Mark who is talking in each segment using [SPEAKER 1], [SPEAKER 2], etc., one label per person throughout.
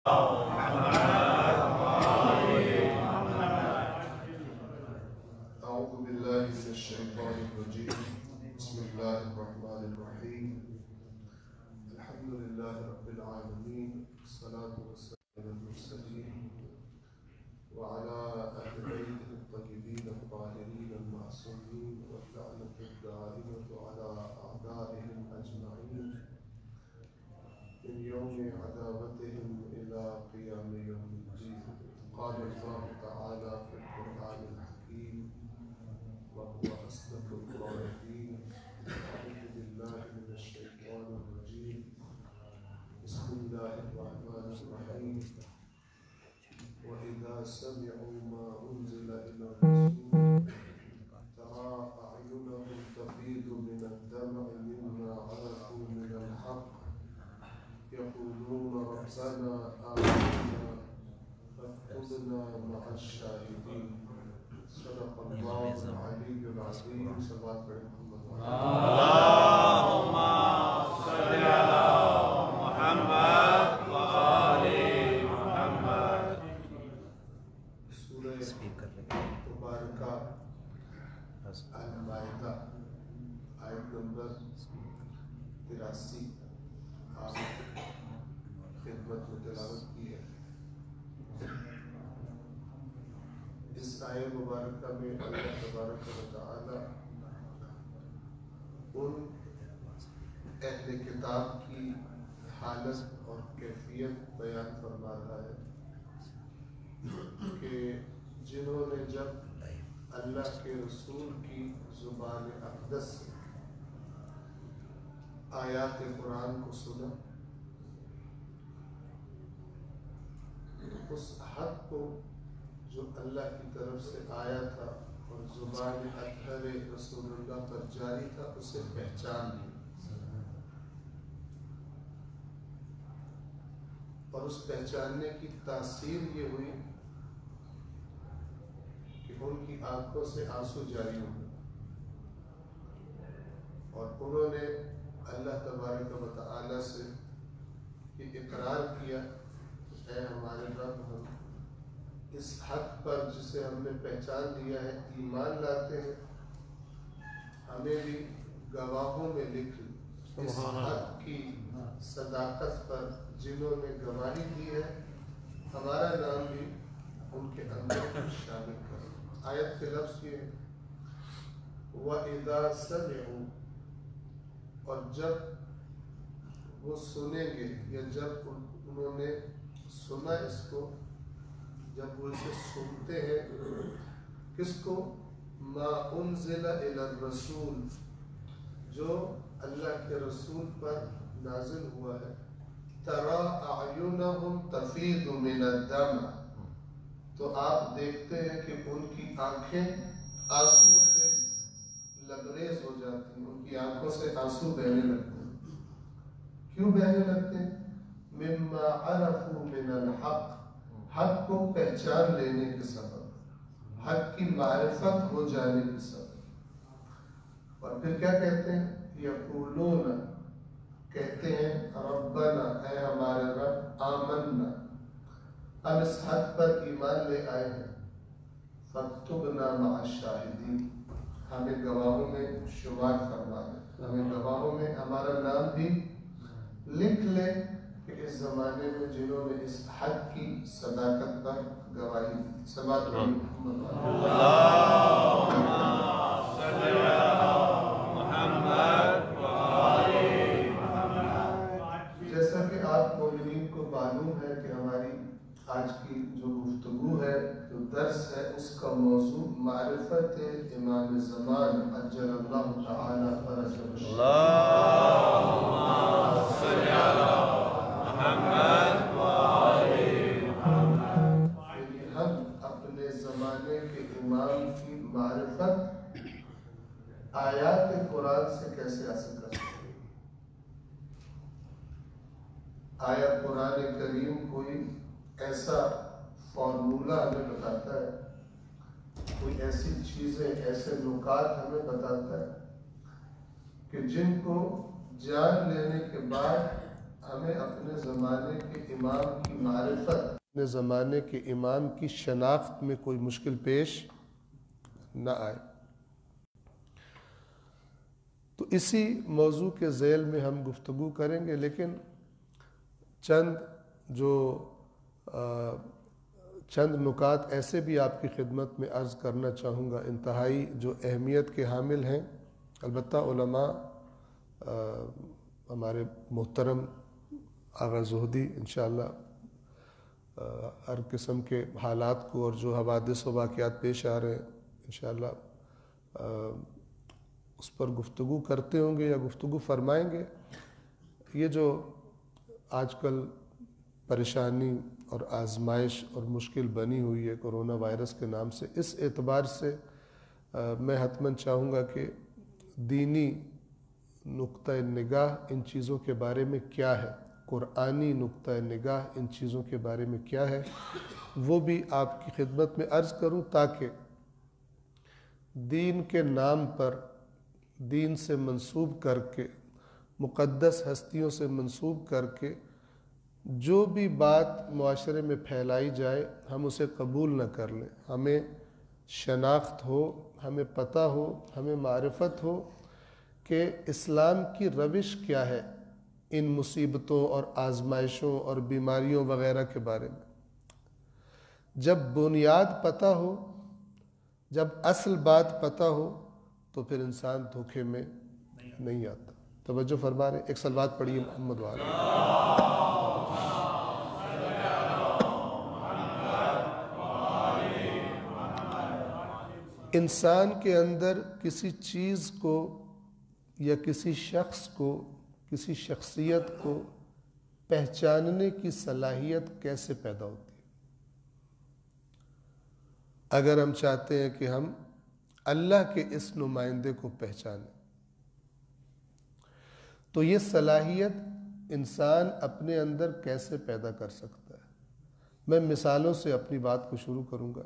[SPEAKER 1] أعوذ بالله من الشيطان الرجيم بسم الله الرحمن الرحيم الحمد لله رب العالمين والصلاة والسلام على المرسلين وعلى أهل بيته الطيبين الطاهرين المعصومين واللعنة الدائمة على أعدائهم أجمعين من يوم عداوتهم إلى قيام يوم الدين. قال الله تعالى في القرآن الحكيم وهو أصدق القائلين أعوذ بالله من الشيطان الرجيم بسم الله الرحمن الرحيم وإذا سمعوا ما أنزل إلى الرسول ترى أعينهم تفيض من الدمع مما عرفوا من الحق يقولون ربنا آمنا فاكتبنا مع الشاهدين. صدق الله العلي العظيم. صلوات محمد
[SPEAKER 2] اللهم صل على محمد وآل محمد.
[SPEAKER 1] سورہ مبارکہ المائدہ آیت نمبر 83 آپ خدمت میں تلاوت کی ہے. اس آیت مبارکہ میں اللہ تبارک و تعالی ان اہل کتاب کی حالت اور کیفیت بیان فرما رہا ہے کہ جنہوں نے جب اللہ کے رسول کی زبان اقدس سے آیات قرآن کو سنا، اس حق کو جو اللہ کی طرف سے آیا تھا اور زبان اطہر رسول اللہ پر جاری تھا، اسے پہچان لی اور اس پہچاننے کی تاثیر یہ ہوئی کہ ان کی آنکھوں سے آنسو جاری ہوئے اور انہوں نے اللہ تبارک و تعالی سے یہ اقرار کیا کہ اے ہمارے رب، ہم اس حق پر جسے ہم نے پہچان لیا ہے ایمان لاتے ہیں، ہمیں بھی گواہوں میں لکھ لی. اس حق کی صداقت پر جنہوں نے گواہی دی ہے ہمارا نام بھی ان کے اندر شامل کرو. آیت کے لفظ یہ ہے وَإِذَا سَمِعُوا، اور جب وہ سنیں گے یا جب انہوں نے سنا اس کو، جب وہ اسے سنتے ہیں، کس کو؟ ما انزل الی الرسول، جو اللہ کے رسول پر نازل ہوا ہے. ترى اعینہم تفیض من الدمع، تو آپ دیکھتے ہیں کہ ان کی آنکھیں آنسو سے لبریز ہو جاتی ہیں، ان کی آنکھوں سے آنسو بہنے لگتے ہیں. کیوں بہنے لگتے ہیں؟ مما عرفوا من الحق، حق کو پہچان لینے کے سبب، حق کی معرفت ہو جانے کے سبب. اور پھر کیا کہتے ہیں؟ یقولون، کہتے ہیں ربنا، اے ہمارے رب، آمنا، ہم اس حق پر ایمان لے آئے ہیں، فاکتبنا مع الشاہدین، ہمیں گواہوں میں شمار فرما لے، ہمیں گواہوں میں ہمارا نام بھی لکھ لے کہ اس زمانے میں جنہوں نے اس حق کی صداقت پر گواہی دی. صلوات محمد
[SPEAKER 2] اللهم صل على محمد وآل محمد.
[SPEAKER 1] جیسا کہ آپ مومنین کو معلوم ہے کہ ہماری آج کی جو گفتگو ہے، جو درس ہے، اس کا موضوع معرفت امام زمان عجل اللہ تعالی فرجہ.
[SPEAKER 2] اللهم صل على محمد وآل محمد.
[SPEAKER 1] یعنی ہم اپنے زمانے کے امام کی معرفت آیات قرآن سے کیسے حاصل کر سکتے ہیں؟ آیا قرآن کریم کوئی ایسا فارمولہ ہمیں بتاتا ہے، کوئی ایسی چیزیں، ایسے نکات ہمیں بتاتا ہے کہ جن کو جان لینے کے بعد ہمیں اپنے زمانے کے امام کی معرفت، اپنے زمانے کے امام کی شناخت میں کوئی مشکل پیش نہ آئے۔ تو اسی موضوع کے ذیل میں ہم گفتگو کریں گے، لیکن چند نکات ایسے بھی آپ کی خدمت میں عرض کرنا چاہوں گا، انتہائی جو اہمیت کے حامل ہیں۔ البتہ علماء ہمارے محترم آغا زہدی انشاءاللہ ہر قسم کے حالات کو اور جو حوادث و واقعات پیش آ رہے ہیں انشاءاللہ اس پر گفتگو کرتے ہوں گے یا گفتگو فرمائیں گے۔ یہ جو آج کل پریشانی اور آزمائش اور مشکل بنی ہوئی ہے کرونا وائرس کے نام سے، اس اعتبار سے میں حتماً چاہوں گا کہ دینی نقطہ نگاہ ان چیزوں کے بارے میں کیا ہے، قرآنی نقطہ نگاہ ان چیزوں کے بارے میں کیا ہے، وہ بھی آپ کی خدمت میں عرض کروں، تاکہ دین کے نام پر دین سے منسوب کر کے، مقدس ہستیوں سے منسوب کر کے جو بھی بات معاشرے میں پھیلائی جائے ہم اسے قبول نہ کر لیں۔ ہمیں شناخت ہو، ہمیں پتہ ہو، ہمیں معرفت ہو کہ اسلام کی روش کیا ہے ان مصیبتوں اور آزمائشوں اور بیماریوں وغیرہ کے بارے میں۔ جب بنیاد پتہ ہو، جب اصل بات پتہ ہو تو پھر انسان دھوکے میں نہیں آتا۔ توجہ فرما رہے، ایک صلوات پڑھیے محمد وعلی۔ انسان کے اندر کسی چیز کو یا کسی شخص کو، کسی شخصیت کو پہچاننے کی صلاحیت کیسے پیدا ہوتی ہے؟ اگر ہم چاہتے ہیں کہ ہم اللہ کے اس نمائندے کو پہچانیں تو یہ صلاحیت انسان اپنے اندر کیسے پیدا کر سکتا ہے؟ میں مثالوں سے اپنی بات کو شروع کروں گا۔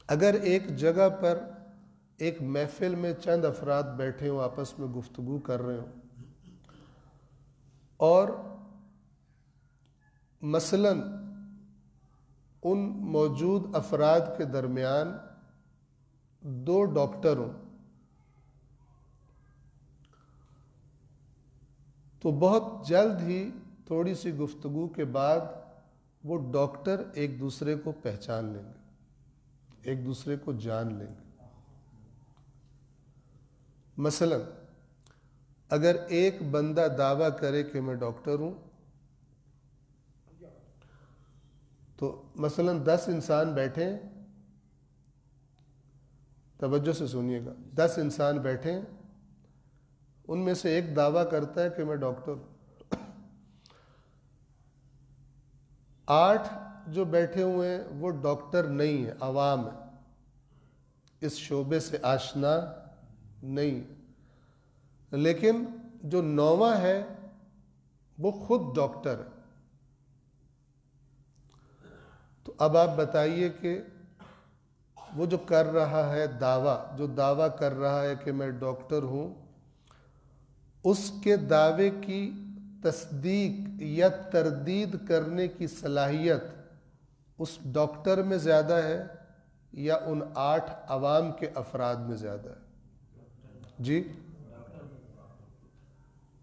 [SPEAKER 1] اگر ایک جگہ پر ایک محفل میں چند افراد بیٹھے ہوں، آپس میں گفتگو کر رہے ہوں، اور مثلاً ان موجود افراد کے درمیان دو ڈاکٹر ہوں، تو بہت جلد ہی تھوڑی سی گفتگو کے بعد وہ ڈاکٹر ایک دوسرے کو پہچان لیں گے، ایک دوسرے کو جان لیں گے۔ مثلا اگر ایک بندہ دعویٰ کرے کہ میں ڈاکٹر ہوں، تو مثلا 10 انسان بیٹھے، توجہ سے سنیے گا، 10 انسان بیٹھے، ان میں سے ایک دعویٰ کرتا ہے کہ میں ڈاکٹر ہوں، 8 جو بیٹھے ہوئے ہیں وہ ڈاکٹر نہیں ہے، عوام ہے، اس شعبے سے آشنا نہیں، لیکن جو 9واں ہے وہ خود ڈاکٹر ہے۔ تو اب آپ بتائیے کہ وہ جو کر رہا ہے دعویٰ، جو دعویٰ کر رہا ہے کہ میں ڈاکٹر ہوں، اس کے دعوے کی تصدیق یا تردید کرنے کی صلاحیت اس ڈاکٹر میں زیادہ ہے یا ان 8 عوام کے افراد میں زیادہ ہے؟ جی،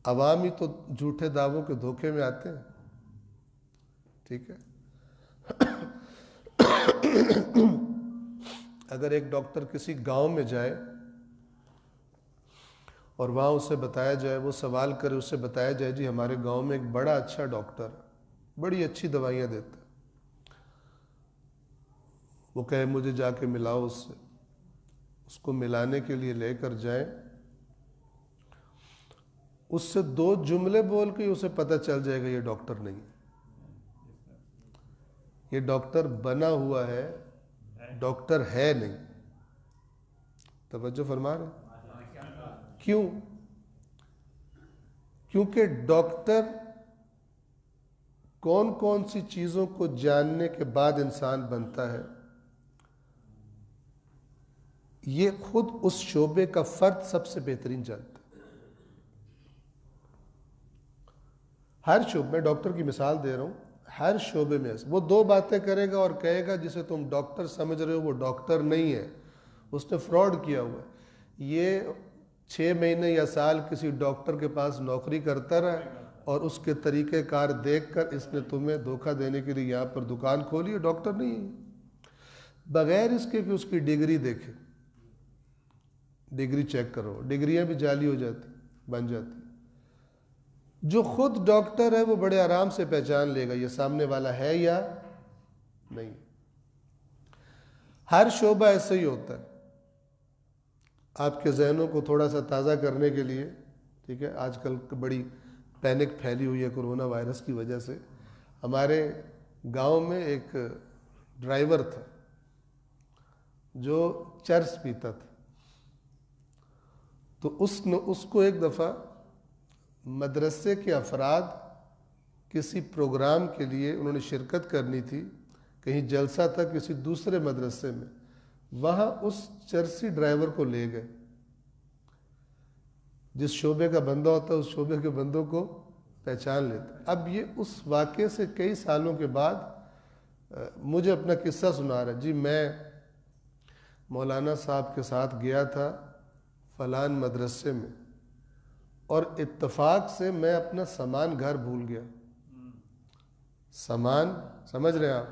[SPEAKER 1] عوام ہی تو جھوٹے دعووں کے دھوکے میں آتے ہیں، ٹھیک ہے؟ اگر ایک ڈاکٹر کسی گاؤں میں جائے اور وہاں اسے بتایا جائے، وہ سوال کرے، اسے بتایا جائے جی ہمارے گاؤں میں ایک بڑا اچھا ڈاکٹر ہے، بڑی اچھی دوائیاں دیتا ہے، وہ کہے مجھے جا کے ملاؤ اس سے، اس کو ملانے کے لیے لے کر جائیں، اس سے 2 جملے بول کے اسے پتہ چل جائے گا یہ ڈاکٹر نہیں ہے، یہ ڈاکٹر بنا ہوا ہے، ڈاکٹر ہے نہیں۔ توجہ فرما رہے ہیں؟ کیوں؟ کیونکہ ڈاکٹر کون کون سی چیزوں کو جاننے کے بعد انسان بنتا ہے، یہ خود اس شعبے کا فرد سب سے بہترین جانتا ہے۔ ہر شعبے میں، ڈاکٹر کی مثال دے رہا ہوں، ہر شعبے میں وہ 2 باتیں کرے گا اور کہے گا جسے تم ڈاکٹر سمجھ رہے ہو وہ ڈاکٹر نہیں ہے، اس نے فراڈ کیا ہوا ہے۔ یہ 6 مہینے یا سال کسی ڈاکٹر کے پاس نوکری کرتا رہا اور اس کے طریقہ کار دیکھ کر اس نے تمہیں دھوکہ دینے کے لیے یہاں پر دکان کھولی ہے، ڈاکٹر نہیں ہے، بغیر اس کے کہ اس کی ڈگری دیکھے، ڈگری چیک کرو، ڈگریاں بھی جعلی ہو جاتی، بن جاتی۔ جو خود ڈاکٹر ہے وہ بڑے آرام سے پہچان لے گا یہ سامنے والا ہے یا نہیں۔ ہر شعبہ ایسے ہی ہوتا ہے۔ آپ کے ذہنوں کو تھوڑا سا تازہ کرنے کے لیے، ٹھیک ہے، آج کل بڑی پینک پھیلی ہوئی ہے کرونا وائرس کی وجہ سے۔ ہمارے گاؤں میں ایک ڈرائیور تھا جو چرس پیتا تھا، تو اس کو ایک دفعہ مدرسے کے افراد کسی پروگرام کے لیے انہوں نے شرکت کرنی تھی، کہیں جلسہ تھا کسی دوسرے مدرسے میں، وہاں اس چرسی ڈرائیور کو لے گئے۔ جس شعبے کا بندہ ہوتا ہے اس شعبے کے بندوں کو پہچان لیتا ہے۔ اب یہ اس واقعے سے کئی سالوں کے بعد مجھے اپنا قصہ سنا رہا ہے، جی میں مولانا صاحب کے ساتھ گیا تھا فلان مدرسے میں اور اتفاق سے میں اپنا سامان گھر بھول گیا۔ سامان سمجھ رہے ہیں آپ؟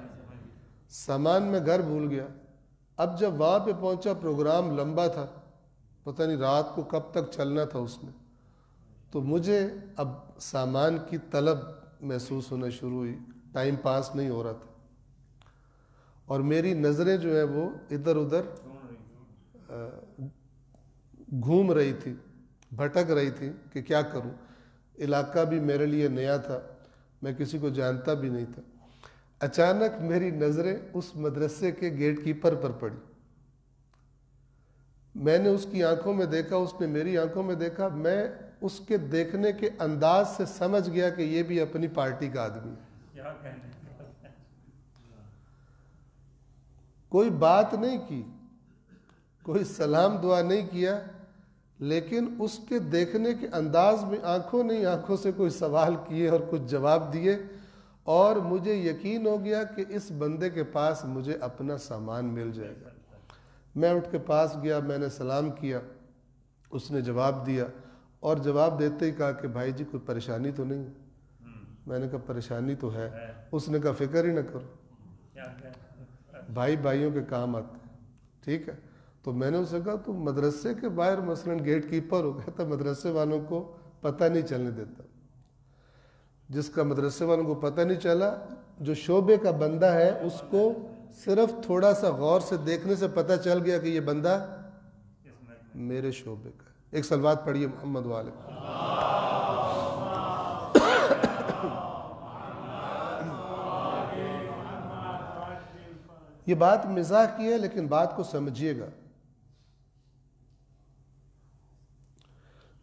[SPEAKER 1] سامان میں گھر بھول گیا۔ اب جب وہاں پہ پہنچا پروگرام لمبا تھا، پتہ نہیں رات کو کب تک چلنا تھا اس نے، تو مجھے اب سامان کی طلب محسوس ہونا شروع ہوئی، ٹائم پاس نہیں ہو رہا تھا، اور میری نظریں جو ہیں وہ ادھر ادھر گھوم رہی تھی، بھٹک رہی تھی کہ کیا کروں۔ علاقہ بھی میرے لیے نیا تھا، میں کسی کو جانتا بھی نہیں تھا۔ اچانک میری نظریں اس مدرسے کے گیٹ کیپر پر پڑی۔ میں نے اس کی آنکھوں میں دیکھا، اس نے میری آنکھوں میں دیکھا، میں اس کے دیکھنے کے انداز سے سمجھ گیا کہ یہ بھی اپنی پارٹی کا آدمی ہے۔ کوئی بات نہیں کی، کوئی سلام دعا نہیں کیا، لیکن اس کے دیکھنے کے انداز میں آنکھوں سے کوئی سوال کیے اور کچھ جواب دیے، اور مجھے یقین ہو گیا کہ اس بندے کے پاس مجھے اپنا سامان مل جائے گا۔ میں اٹھ کے پاس گیا، میں نے سلام کیا، اس نے جواب دیا، اور جواب دیتے ہی کہا کہ بھائی جی کوئی پریشانی تو نہیں؟ میں نے کہا پریشانی تو ہے۔ اس نے کہا فکر ہی نہ کرو، بھائی بھائیوں کے کام آتے ہیں، ٹھیک ہے۔ تو میں نے اسے کہا تو مدرسے کے باہر مثلا گیٹ کیپر ہو گیا تھا، مدرسے والوں کو پتہ نہیں چلنے دیتا۔ جس کا مدرسے والوں کو پتہ نہیں چلا، جو شعبے کا بندہ ہے اس کو صرف تھوڑا سا غور سے دیکھنے سے پتہ چل گیا کہ یہ بندہ میرے شعبے کا ہے۔ ایک صلوات پڑھیے محمد والے۔ یہ بات مزاح کی ہے لیکن بات کو سمجھیے گا۔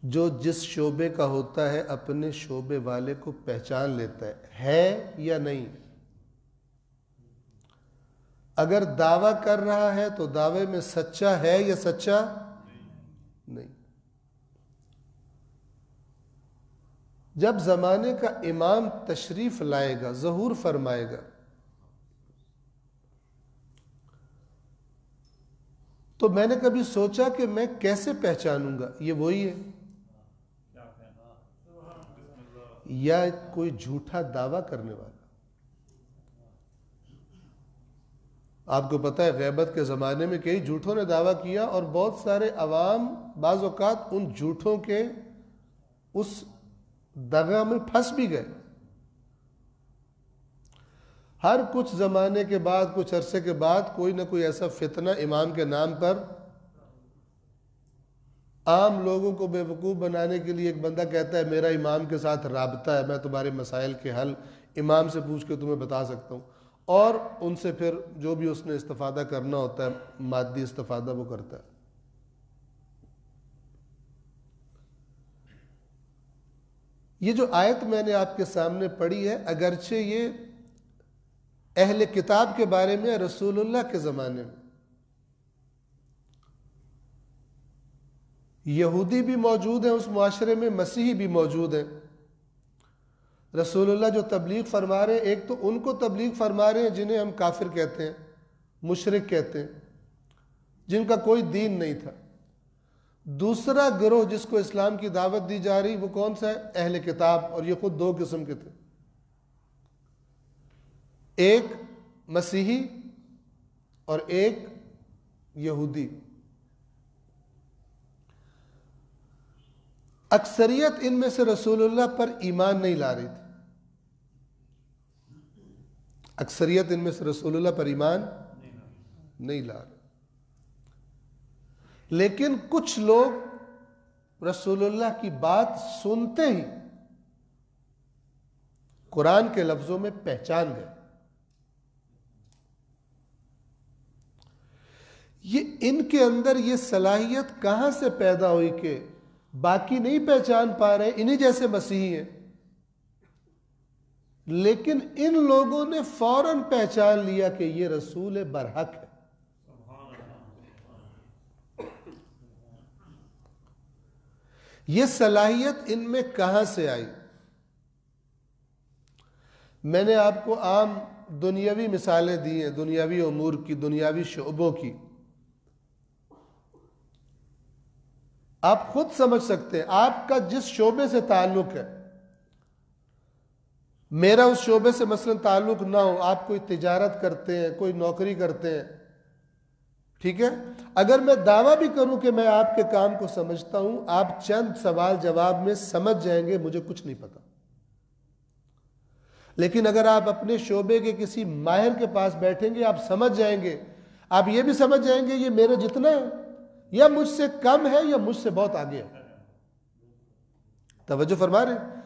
[SPEAKER 1] جو جس شعبے کا ہوتا ہے اپنے شعبے والے کو پہچان لیتا ہے یا نہیں۔ اگر دعویٰ کر رہا ہے تو دعوے میں سچا ہے یا سچا نہیں۔ جب زمانے کا امام تشریف لائے گا، ظہور فرمائے گا، تو میں نے کبھی سوچا کہ میں کیسے پہچانوں گا یہ وہی ہے یا کوئی جھوٹا دعویٰ کرنے والا۔ آپ کو پتہ ہے غیبت کے زمانے میں کئی جھوٹوں نے دعویٰ کیا، اور بہت سارے عوام بعض اوقات ان جھوٹوں کے اس دغا میں پھنس بھی گئے۔ ہر کچھ زمانے کے بعد، کچھ عرصے کے بعد کوئی نہ کوئی ایسا فتنہ امام کے نام پر، عام لوگوں کو بے وقوف بنانے کے لیے ایک بندہ کہتا ہے میرا امام کے ساتھ رابطہ ہے، میں تمہارے مسائل کے حل امام سے پوچھ کے تمہیں بتا سکتا ہوں، اور ان سے پھر جو بھی اس نے استفادہ کرنا ہوتا ہے، مادی استفادہ، وہ کرتا ہے۔ یہ جو آیت میں نے آپ کے سامنے پڑھی ہے، اگرچہ یہ اہل کتاب کے بارے میں رسول اللہ کے زمانے میں، یہودی بھی موجود ہیں اس معاشرے میں، مسیحی بھی موجود ہیں، رسول اللہ جو تبلیغ فرما رہے ہیں، ایک تو ان کو تبلیغ فرما رہے ہیں جنہیں ہم کافر کہتے ہیں، مشرک کہتے ہیں، جن کا کوئی دین نہیں تھا۔ دوسرا گروہ جس کو اسلام کی دعوت دی جا رہی وہ کون سا ہے؟ اہل کتاب، اور یہ خود دو قسم کے تھے، ایک مسیحی اور ایک یہودی۔ اکثریت ان میں سے رسول اللہ پر ایمان نہیں لا رہی تھی، اکثریت ان میں سے رسول اللہ پر ایمان نہیں لا رہے، لیکن کچھ لوگ رسول اللہ کی بات سنتے ہی قرآن کے لفظوں میں پہچان گئے۔ یہ ان کے اندر یہ صلاحیت کہاں سے پیدا ہوئی کہ باقی نہیں پہچان پا رہے، انہی جیسے مسیحی ہیں، لیکن ان لوگوں نے فوراً پہچان لیا کہ یہ رسول برحق ہے۔ یہ صلاحیت ان میں کہاں سے آئی؟ میں نے آپ کو عام دنیاوی مثالیں دی ہیں، دنیاوی امور کی، دنیاوی شعبوں کی، آپ خود سمجھ سکتے ہیں۔ آپ کا جس شعبے سے تعلق ہے، میرا اس شعبے سے مثلا تعلق نہ ہو، آپ کوئی تجارت کرتے ہیں، کوئی نوکری کرتے ہیں، ٹھیک ہے، اگر میں دعویٰ بھی کروں کہ میں آپ کے کام کو سمجھتا ہوں، آپ چند سوال جواب میں سمجھ جائیں گے مجھے کچھ نہیں پتا۔ لیکن اگر آپ اپنے شعبے کے کسی ماہر کے پاس بیٹھیں گے، آپ سمجھ جائیں گے، آپ یہ بھی سمجھ جائیں گے یہ میرے جتنا ہے، یا مجھ سے کم ہے، یا مجھ سے بہت آگے ہے۔ توجہ فرما رہے ہیں؟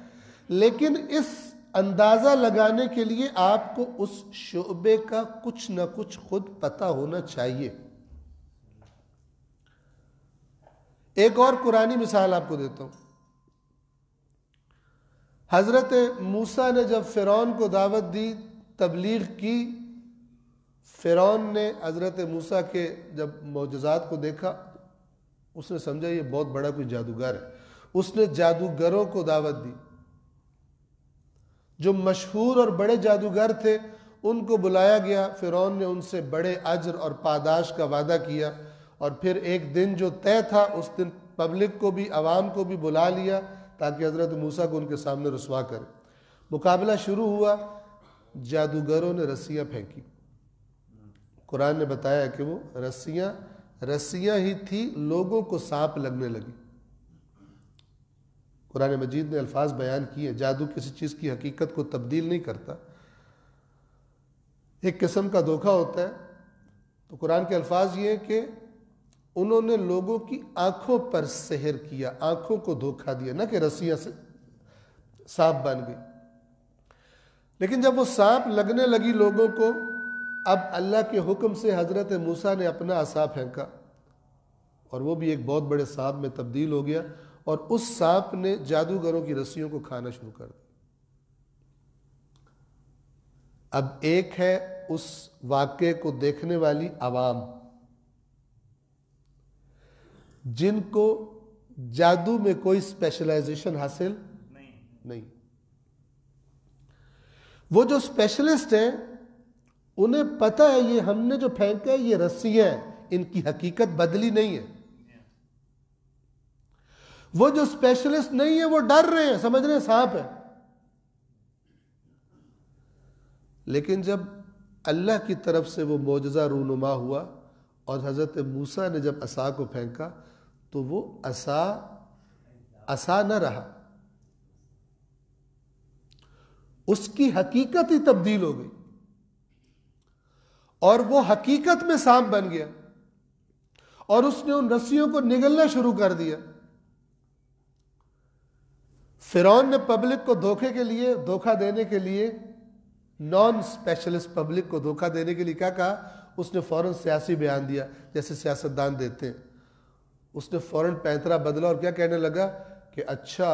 [SPEAKER 1] لیکن اس اندازہ لگانے کے لیے آپ کو اس شعبے کا کچھ نہ کچھ خود پتہ ہونا چاہیے۔ ایک اور قرآنی مثال آپ کو دیتا ہوں۔ حضرت موسیٰ نے جب فرعون کو دعوت دی، تبلیغ کی، فرعون نے حضرت موسیٰ کے جب معجزات کو دیکھا، اس نے سمجھا یہ بہت بڑا کوئی جادوگر ہے، اس نے جادوگروں کو دعوت دی، جو مشہور اور بڑے جادوگر تھے ان کو بلایا گیا، فرعون نے ان سے بڑے اجر اور پاداش کا وعدہ کیا، اور پھر ایک دن جو طے تھا اس دن پبلک کو بھی، عوام کو بھی بلا لیا تاکہ حضرت موسیٰ کو ان کے سامنے رسوا کرے۔ مقابلہ شروع ہوا، جادوگروں نے رسیاں پھینکی، قرآن نے بتایا کہ وہ رسیاں ہی تھی، لوگوں کو سانپ لگنے لگی۔ قرآن مجید نے الفاظ بیان کیے، جادو کسی چیز کی حقیقت کو تبدیل نہیں کرتا، ایک قسم کا دھوکہ ہوتا ہے۔ تو قرآن کے الفاظ یہ ہیں کہ انہوں نے لوگوں کی آنکھوں پر سحر کیا، آنکھوں کو دھوکہ دیا، نہ کہ رسیاں سے سانپ بن گئی۔ لیکن جب وہ سانپ لگنے لگی لوگوں کو، اب اللہ کے حکم سے حضرت موسیٰ نے اپنا عصا پھینکا، اور وہ بھی ایک بہت بڑے سانپ میں تبدیل ہو گیا، اور اس سانپ نے جادوگروں کی رسیوں کو کھانا شروع کر دیا۔ اب ایک ہے اس واقعے کو دیکھنے والی عوام، جن کو جادو میں کوئی اسپیشلائزیشن حاصل نہیں، وہ جو اسپیشلسٹ ہیں انہیں پتہ ہے یہ ہم نے جو پھینکا ہے یہ رسیاں ہیں، ان کی حقیقت بدلی نہیں ہے۔ وہ جو اسپیشلسٹ نہیں ہے وہ ڈر رہے ہیں، سمجھ رہے ہیں سانپ ہے۔ لیکن جب اللہ کی طرف سے وہ معجزہ رونما ہوا اور حضرت موسیٰ نے جب عصا کو پھینکا تو وہ عصا نہ رہا، اس کی حقیقت ہی تبدیل ہو گئی، اور وہ حقیقت میں سانپ بن گیا، اور اس نے ان رسیوں کو نگلنا شروع کر دیا۔ فرعون نے پبلک کو دھوکہ دینے کے لیے نان اسپیشلسٹ پبلک کو دھوکہ دینے کے لیے کیا کہا؟ اس نے فوراً سیاسی بیان دیا، جیسے سیاستدان دیتے ہیں۔ اس نے فوراً پینترا بدلا اور کیا کہنے لگا کہ اچھا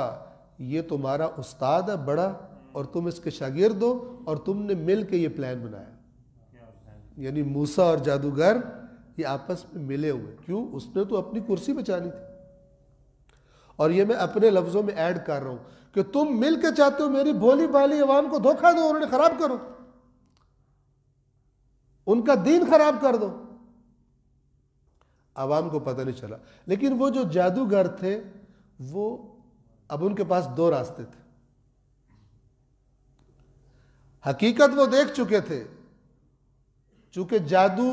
[SPEAKER 1] یہ تمہارا استاد ہے بڑا، اور تم اس کے شاگرد ہو، اور تم نے مل کے یہ پلان بنایا۔ یعنی موسیٰ اور جادوگر یہ آپس میں ملے ہوئے، کیوں؟ اس نے تو اپنی کرسی بچانی تھی، اور یہ میں اپنے لفظوں میں ایڈ کر رہا ہوں کہ تم مل کے چاہتے ہو میری بھولی بھالی عوام کو دھوکہ دو اور انہیں خراب کرو، ان کا دین خراب کر دو۔ عوام کو پتہ نہیں چلا، لیکن وہ جو جادوگر تھے وہ اب ان کے پاس دو راستے تھے۔ حقیقت وہ دیکھ چکے تھے، چونکہ جادو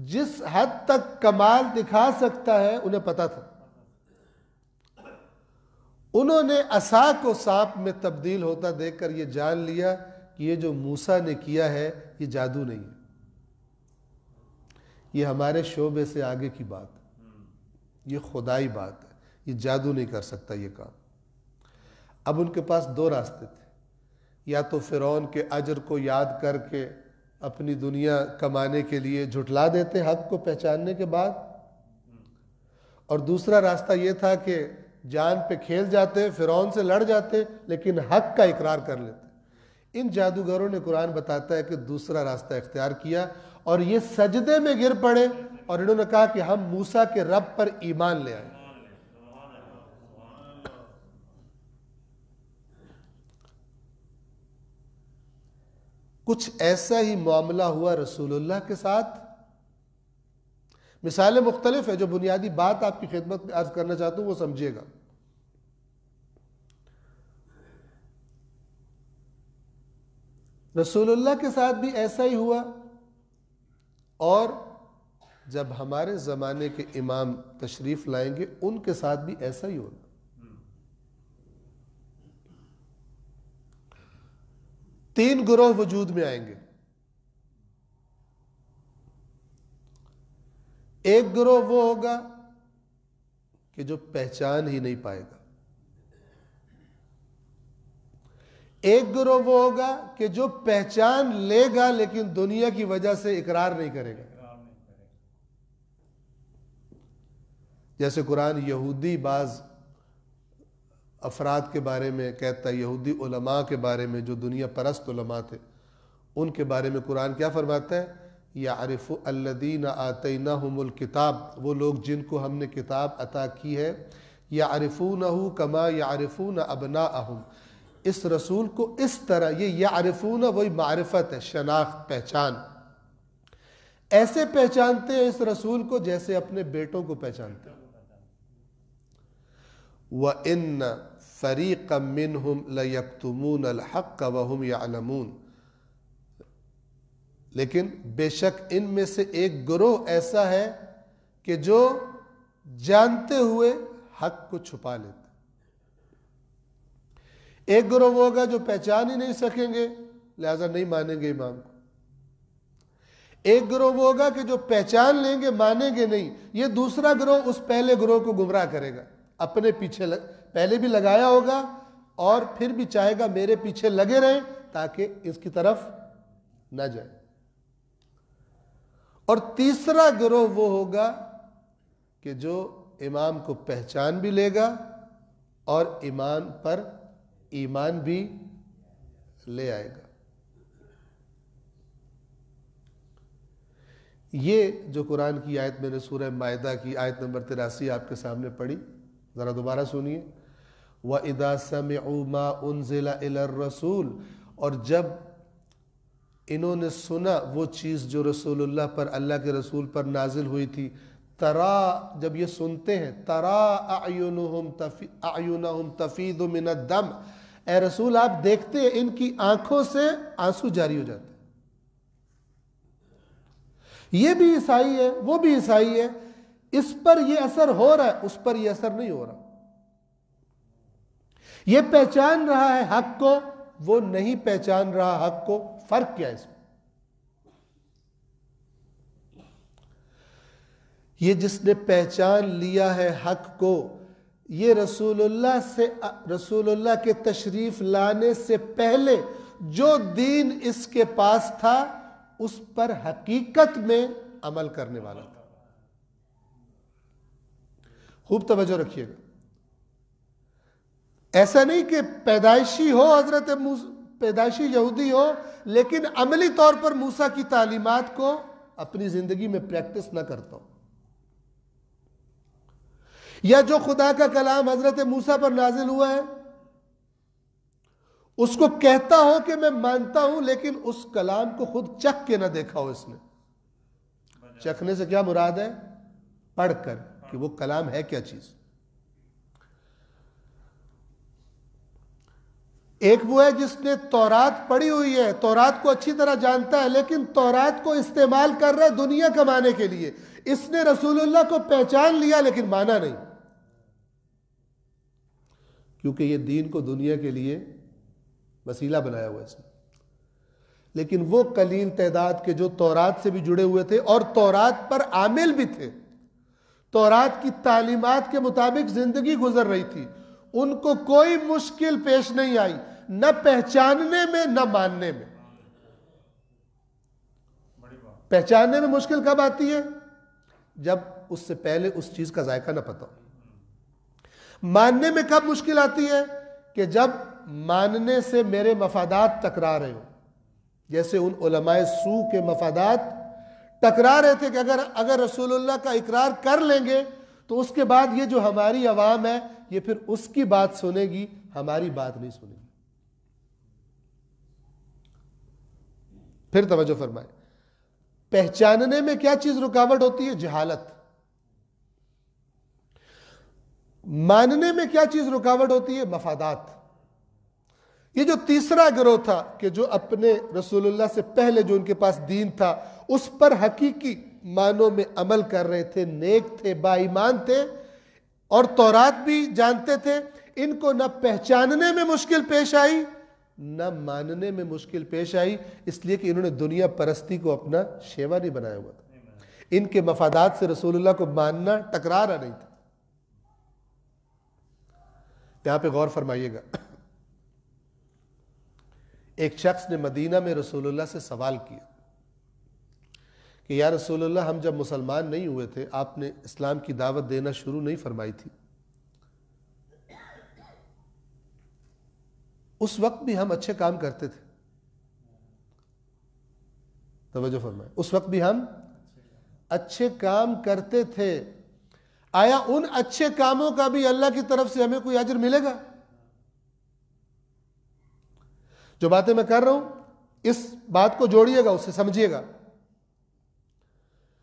[SPEAKER 1] جس حد تک کمال دکھا سکتا ہے انہیں پتا تھا۔ انہوں نے عصا کو سانپ میں تبدیل ہوتا دیکھ کر یہ جان لیا کہ یہ جو موسیٰ نے کیا ہے یہ جادو نہیں ہے، یہ ہمارے شعبے سے آگے کی بات ہے، یہ خدائی بات ہے، یہ جادو نہیں کر سکتا یہ کام۔ اب ان کے پاس دو راستے تھے، یا تو فرعون کے اجر کو یاد کر کے اپنی دنیا کمانے کے لیے جھٹلا دیتے حق کو پہچاننے کے بعد، اور دوسرا راستہ یہ تھا کہ جان پہ کھیل جاتے، فرعون سے لڑ جاتے لیکن حق کا اقرار کر لیتے۔ ان جادوگروں نے قرآن بتاتا ہے کہ دوسرا راستہ اختیار کیا اور یہ سجدے میں گر پڑے اور انہوں نے کہا کہ ہم موسیٰ کے رب پر ایمان لے آئے۔ کچھ ایسا ہی معاملہ ہوا رسول اللہ کے ساتھ۔ مثالیں مختلف ہیں، جو بنیادی بات آپ کی خدمت میں عرض کرنا چاہتا ہوں وہ سمجھیے گا۔ رسول اللہ کے ساتھ بھی ایسا ہی ہوا، اور جب ہمارے زمانے کے امام تشریف لائیں گے ان کے ساتھ بھی ایسا ہی ہوگا۔ تین گروہ وجود میں آئیں گے۔ ایک گروہ وہ ہوگا کہ جو پہچان ہی نہیں پائے گا، ایک گروہ وہ ہوگا کہ جو پہچان لے گا لیکن دنیا کی وجہ سے اقرار نہیں کرے گا۔ جیسے قرآن یہودی بعض افراد کے بارے میں کہتا ہے، یہودی علماء کے بارے میں جو دنیا پرست علماء تھے ان کے بارے میں قرآن کیا فرماتا ہے؟ یعرف الذین آتیناہم الکتاب، وہ لوگ جن کو ہم نے کتاب عطا کی ہے، یعرفونہ کما یعرفون ابناءہم، اس رسول کو اس طرح، یہ یعرفونہ وہی معرفت ہے، شناخت، پہچان، ایسے پہچانتے ہیں اس رسول کو جیسے اپنے بیٹوں کو پہچانتے ہیں۔ وَإِنَّ فَرِيقًا مِّنْهُمْ لَيَكْتُمُونَ الْحَقَّ وَهُمْ يَعْلَمُونَ، لیکن بے شک ان میں سے ایک گروہ ایسا ہے کہ جو جانتے ہوئے حق کو چھپا لیتے۔ ایک گروہ وہ ہوگا جو پہچان ہی نہیں سکیں گے لہذا نہیں مانیں گے امام کو، ایک گروہ وہ ہوگا کہ جو پہچان لیں گے مانیں گے نہیں۔ یہ دوسرا گروہ اس پہلے گروہ کو گمراہ کرے گا، اپنے پیچھے پہلے بھی لگایا ہوگا اور پھر بھی چاہے گا میرے پیچھے لگے رہیں تاکہ اس کی طرف نہ جائے۔ اور تیسرا گروہ وہ ہوگا کہ جو امام کو پہچان بھی لے گا اور ایمان پر ایمان بھی لے آئے گا۔ یہ جو قرآن کی آیت میں نے سورہ مائدہ کی آیت نمبر 83 آپ کے سامنے پڑھی، ذرا دوبارہ سنیے۔ وَإِذَا سَمِعُوا مَا أُنزِلَ إِلَى الرَّسُولِ، اور جب انہوں نے سنا وہ چیز جو رسول اللہ پر، اللہ کے رسول پر نازل ہوئی تھی، ترا، جب یہ سنتے ہیں، ترا اعینہم تفیض من الدم، اے رسول آپ دیکھتے ہیں ان کی آنکھوں سے آنسو جاری ہو جاتے ہیں۔ یہ بھی عیسائی ہے وہ بھی عیسائی ہے، اس پر یہ اثر ہو رہا ہے اس پر یہ اثر نہیں ہو رہا، یہ پہچان رہا ہے حق کو وہ نہیں پہچان رہا حق کو، فرق کیا ہے اس میں؟ یہ جس نے پہچان لیا ہے حق کو، یہ رسول اللہ کے تشریف لانے سے پہلے جو دین اس کے پاس تھا اس پر حقیقت میں عمل کرنے والا تھا۔ خوب توجہ رکھیے گا، ایسا نہیں کہ پیدائشی ہو حضرت پیدائشی یہودی ہو لیکن عملی طور پر موسیٰ کی تعلیمات کو اپنی زندگی میں پریکٹس نہ کرتا ہو۔ یا جو خدا کا کلام حضرت موسیٰ پر نازل ہوا ہے اس کو کہتا ہو کہ میں مانتا ہوں، لیکن اس کلام کو خود چکھ کے نہ دیکھا ہو اس نے. چکھنے سے کیا مراد ہے؟ پڑھ کر کہ وہ کلام ہے کیا چیز. ایک وہ ہے جس نے تورات پڑھی ہوئی ہے، تورات کو اچھی طرح جانتا ہے، لیکن تورات کو استعمال کر رہا ہے دنیا کمانے کے لیے. اس نے رسول اللہ کو پہچان لیا لیکن مانا نہیں، کیونکہ یہ دین کو دنیا کے لیے وسیلہ بنایا ہوا ہے اس نے. لیکن وہ قلیل تعداد کے جو تورات سے بھی جڑے ہوئے تھے اور تورات پر عامل بھی تھے، تورات کی تعلیمات کے مطابق زندگی گزر رہی تھی، ان کو کوئی مشکل پیش نہیں آئی، نہ پہچاننے میں نہ ماننے میں. پہچاننے میں مشکل کب آتی ہے؟ جب اس سے پہلے اس چیز کا ذائقہ نہ پتا ہو. ماننے میں کب مشکل آتی ہے؟ کہ جب ماننے سے میرے مفادات ٹکرا رہے ہو. جیسے ان علماء سو کے مفادات ٹکرا رہے تھے کہ اگر رسول اللہ کا اقرار کر لیں گے تو اس کے بعد یہ جو ہماری عوام ہے یہ پھر اس کی بات سنے گی، ہماری بات نہیں سنے گی. پھر توجہ فرمائے، پہچاننے میں کیا چیز رکاوٹ ہوتی ہے؟ جہالت. ماننے میں کیا چیز رکاوٹ ہوتی ہے؟ مفادات. یہ جو تیسرا گروہ تھا کہ جو اپنے رسول اللہ سے پہلے جو ان کے پاس دین تھا اس پر حقیقی معنوں میں عمل کر رہے تھے، نیک تھے، با ایمان تھے اور تورات بھی جانتے تھے، ان کو نہ پہچاننے میں مشکل پیش آئی نہ ماننے میں مشکل پیش آئی، اس لیے کہ انہوں نے دنیا پرستی کو اپنا شیوا نہیں بنایا ہوا تھا. ان کے مفادات سے رسول اللہ کو ماننا ٹکرا رہا نہیں تھا. یہاں پہ غور فرمائیے گا، ایک شخص نے مدینہ میں رسول اللہ سے سوال کیا کہ یا رسول اللہ، ہم جب مسلمان نہیں ہوئے تھے آپ نے اسلام کی دعوت دینا شروع نہیں فرمائی تھی، اس وقت بھی ہم اچھے کام کرتے تھے. توجہ فرمائے، اس وقت بھی ہم اچھے کام کرتے تھے، آیا ان اچھے کاموں کا بھی اللہ کی طرف سے ہمیں کوئی اجر ملے گا؟ جو باتیں میں کر رہا ہوں اس بات کو جوڑیے گا، اسے سمجھیے گا.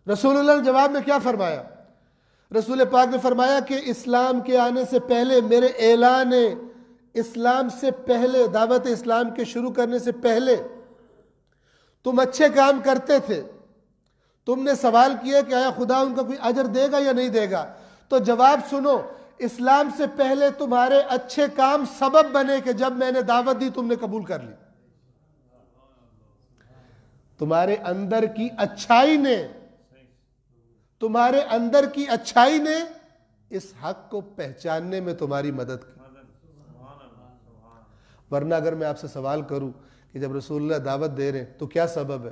[SPEAKER 1] رسول اللہ نے جواب میں کیا فرمایا؟ رسول پاک نے فرمایا کہ اسلام کے آنے سے پہلے، میرے اعلان اسلام سے پہلے، دعوت اسلام کے شروع کرنے سے پہلے تم اچھے کام کرتے تھے. تم نے سوال کیا کہ آیا خدا ان کا کوئی اجر دے گا یا نہیں دے گا؟ تو جواب سنو، اسلام سے پہلے تمہارے اچھے کام سبب بنے کہ جب میں نے دعوت دی تم نے قبول کر لی. تمہارے اندر کی اچھائی نے، تمہارے اندر کی اچھائی نے اس حق کو پہچاننے میں تمہاری مدد کی. ورنہ اگر میں آپ سے سوال کروں کہ جب رسول اللہ دعوت دے رہے ہیں تو کیا سبب ہے؟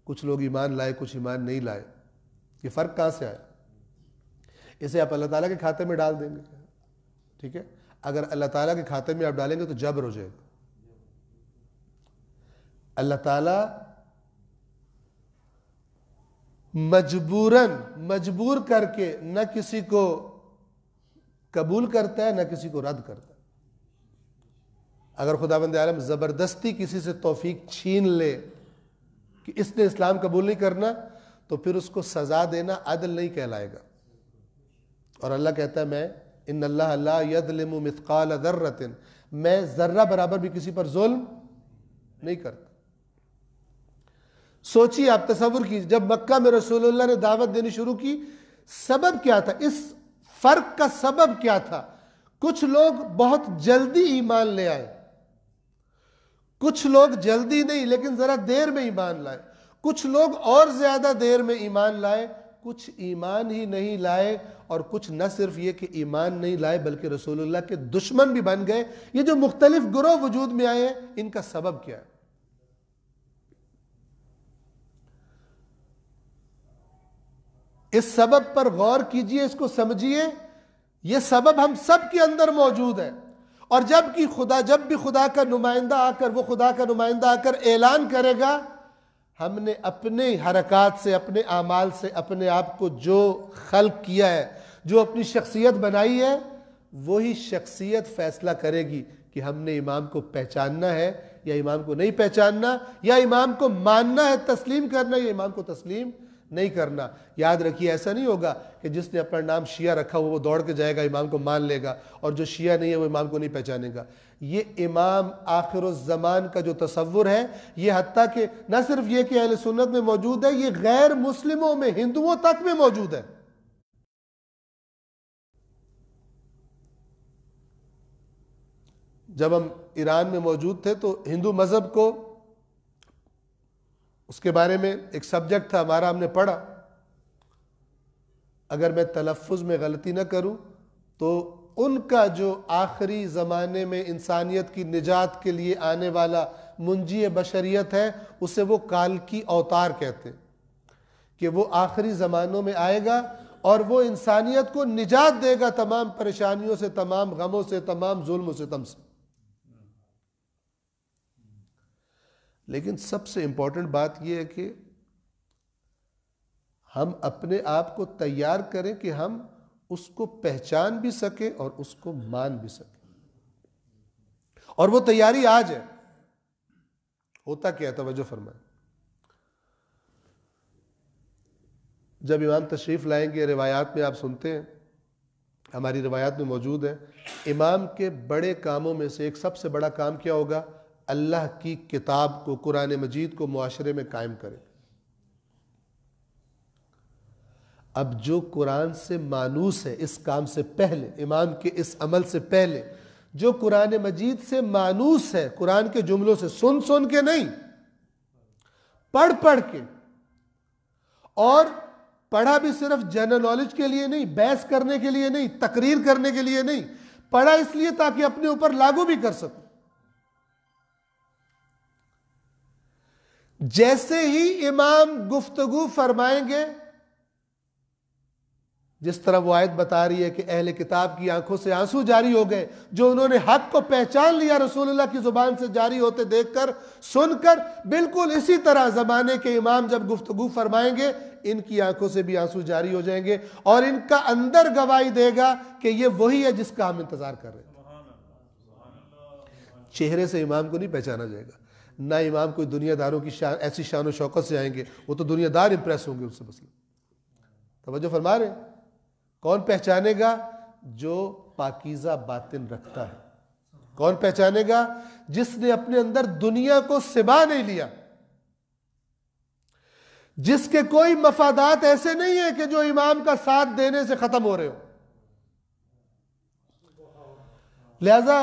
[SPEAKER 1] کچھ لوگ ایمان لائے، کچھ ایمان نہیں لائے، یہ فرق کہاں سے آیا؟ اسے آپ اللہ تعالیٰ کے کھاتے میں ڈال دیں گے، ٹھیک ہے؟ اگر اللہ تعالیٰ کے کھاتے میں آپ ڈالیں گے تو جبر ہو جائے گا. اللہ تعالیٰ مجبور کر کے نہ کسی کو قبول کرتا ہے نہ کسی کو رد کرتا ہے. اگر خداوند عالم زبردستی کسی سے توفیق چھین لے کہ اس نے اسلام قبول نہیں کرنا تو پھر اس کو سزا دینا عدل نہیں کہلائے گا. اور اللہ کہتا ہے میں ان اللہ لا یظلم مثقال ذرۃ، میں ذرہ برابر بھی کسی پر ظلم نہیں کرتا. سوچیے، آپ تصور کیجیے جب مکہ میں رسول اللہ نے دعوت دینی شروع کی، سبب کیا تھا؟ اس فرق کا سبب کیا تھا؟ کچھ لوگ بہت جلدی ایمان لے آئے، کچھ لوگ جلدی نہیں لیکن ذرا دیر میں ایمان لائے، کچھ لوگ اور زیادہ دیر میں ایمان لائے، کچھ ایمان ہی نہیں لائے، اور کچھ نہ صرف یہ کہ ایمان نہیں لائے بلکہ رسول اللہ کے دشمن بھی بن گئے. یہ جو مختلف گروہ وجود میں آئے ہیں ان کا سبب کیا ہے؟ اس سبب پر غور کیجئے، اس کو سمجھیے. یہ سبب ہم سب کے اندر موجود ہے، اور جب بھی خدا کا نمائندہ آ کر، وہ خدا کا نمائندہ آ کر اعلان کرے گا، ہم نے اپنے حرکات سے، اپنے اعمال سے اپنے آپ کو جو خلق کیا ہے، جو اپنی شخصیت بنائی ہے وہی شخصیت فیصلہ کرے گی کہ ہم نے امام کو پہچاننا ہے یا امام کو نہیں پہچاننا، یا امام کو ماننا ہے، تسلیم کرنا، یا امام کو تسلیم نہیں کرنا۔ یاد رکھیے ایسا نہیں ہوگا کہ جس نے اپنا نام شیعہ رکھا وہ دوڑ کے جائے گا امام کو مان لے گا، اور جو شیعہ نہیں ہے وہ امام کو نہیں پہچانے گا۔ یہ امام آخر الزمان کا جو تصور ہے، یہ حتیٰ کہ نہ صرف یہ کہ اہل سنت میں موجود ہے، یہ غیر مسلموں میں، ہندوؤں تک میں موجود ہے۔ جب ہم ایران میں موجود تھے تو ہندو مذہب کو، اس کے بارے میں ایک سبجیکٹ تھا ہمارا، ہم نے پڑھا، اگر میں تلفظ میں غلطی نہ کروں تو ان کا جو آخری زمانے میں انسانیت کی نجات کے لیے آنے والا منجی بشریت ہے، اسے وہ کالکی اوتار کہتے ہیں، کہ وہ آخری زمانوں میں آئے گا اور وہ انسانیت کو نجات دے گا تمام پریشانیوں سے، تمام غموں سے، تمام ظلم و ستم سے۔ لیکن سب سے امپورٹنٹ بات یہ ہے کہ ہم اپنے آپ کو تیار کریں کہ ہم اس کو پہچان بھی سکیں اور اس کو مان بھی سکیں، اور وہ تیاری آج ہے۔ ہوتا کیا، توجہ فرمائیں، جب امام تشریف لائیں گے، روایات میں آپ سنتے ہیں، ہماری روایات میں موجود ہے، امام کے بڑے کاموں میں سے ایک سب سے بڑا کام کیا ہوگا؟ اللہ کی کتاب کو، قرآن مجید کو معاشرے میں قائم کرے۔ اب جو قرآن سے مانوس ہے اس کام سے پہلے، امام کے اس عمل سے پہلے، جو قرآن مجید سے مانوس ہے، قرآن کے جملوں سے، سن سن کے نہیں، پڑھ پڑھ کے، اور پڑھا بھی صرف جنرل نالج کے لیے نہیں، بحث کرنے کے لیے نہیں، تقریر کرنے کے لیے نہیں، پڑھا اس لیے تاکہ اپنے اوپر لاگو بھی کر سکو۔ جیسے ہی امام گفتگو فرمائیں گے، جس طرح وہ آیت بتا رہی ہے کہ اہل کتاب کی آنکھوں سے آنسو جاری ہو گئے، جو انہوں نے حق کو پہچان لیا رسول اللہ کی زبان سے جاری ہوتے دیکھ کر، سن کر، بالکل اسی طرح زمانے کے امام جب گفتگو فرمائیں گے، ان کی آنکھوں سے بھی آنسو جاری ہو جائیں گے، اور ان کا اندر گواہی دے گا کہ یہ وہی ہے جس کا ہم انتظار کر رہے تھے۔ چہرے سے امام کو نہیں پہچانا جائے گا، نہ امام کوئی دنیا داروں کی ایسی شان و شوکت سے آئیں گے، وہ تو دنیا دار امپریس ہوں گے ان سے۔ مثلا توجہ فرما رہے ہیں؟ کون پہچانے گا؟ جو پاکیزہ باطن رکھتا ہے۔ کون پہچانے گا؟ جس نے اپنے اندر دنیا کو سبا نہیں لیا، جس کے کوئی مفادات ایسے نہیں ہیں کہ جو امام کا ساتھ دینے سے ختم ہو رہے ہو۔ لہذا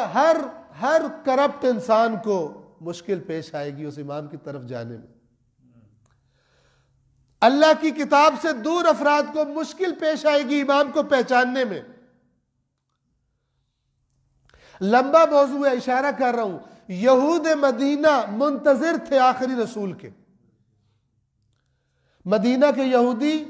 [SPEAKER 1] ہر کرپٹ انسان کو مشکل پیش آئے گی اس امام کی طرف جانے میں۔ اللہ کی کتاب سے دور افراد کو مشکل پیش آئے گی امام کو پہچاننے میں۔ لمبا موضوع ہے، اشارہ کر رہا ہوں، یہود مدینہ منتظر تھے آخری رسول کے۔ مدینہ کے یہودی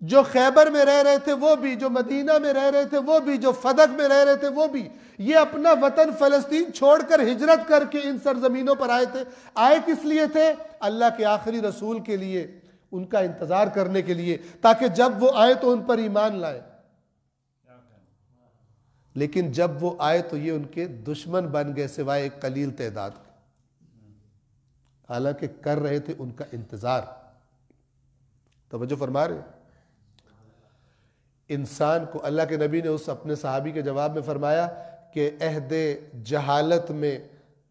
[SPEAKER 1] جو خیبر میں رہ رہے تھے وہ بھی، جو مدینہ میں رہ رہے تھے وہ بھی، جو فدق میں رہ رہے تھے وہ بھی، یہ اپنا وطن فلسطین چھوڑ کر ہجرت کر کے ان سرزمینوں پر آئے تھے۔ آئے کس لیے تھے؟ اللہ کے آخری رسول کے لیے، ان کا انتظار کرنے کے لیے، تاکہ جب وہ آئے تو ان پر ایمان لائے۔ لیکن جب وہ آئے تو یہ ان کے دشمن بن گئے، سوائے ایک قلیل تعداد کے، حالانکہ کر رہے تھے ان کا انتظار۔ توجہ فرما رہے ہیں؟ انسان کو، اللہ کے نبی نے اس اپنے صحابی کے جواب میں فرمایا کہ عہد جہالت میں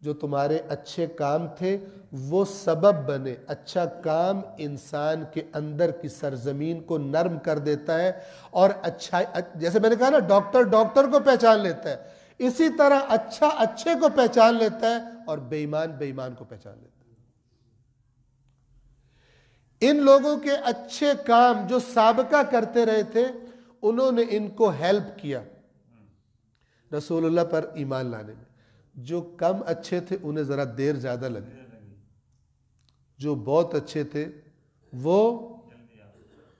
[SPEAKER 1] جو تمہارے اچھے کام تھے وہ سبب بنے۔ اچھا کام انسان کے اندر کی سرزمین کو نرم کر دیتا ہے، اور اچھا، جیسے میں نے کہا نا، ڈاکٹر کو پہچان لیتا ہے، اسی طرح اچھا اچھے کو پہچان لیتا ہے، اور بے ایمان کو پہچان لیتا ہے۔ ان لوگوں کے اچھے کام جو سابقہ کرتے رہے تھے، انہوں نے ان کو ہیلپ کیا رسول اللہ پر ایمان لانے میں۔ جو کم اچھے تھے انہیں ذرا دیر زیادہ لگی، جو بہت اچھے تھے وہ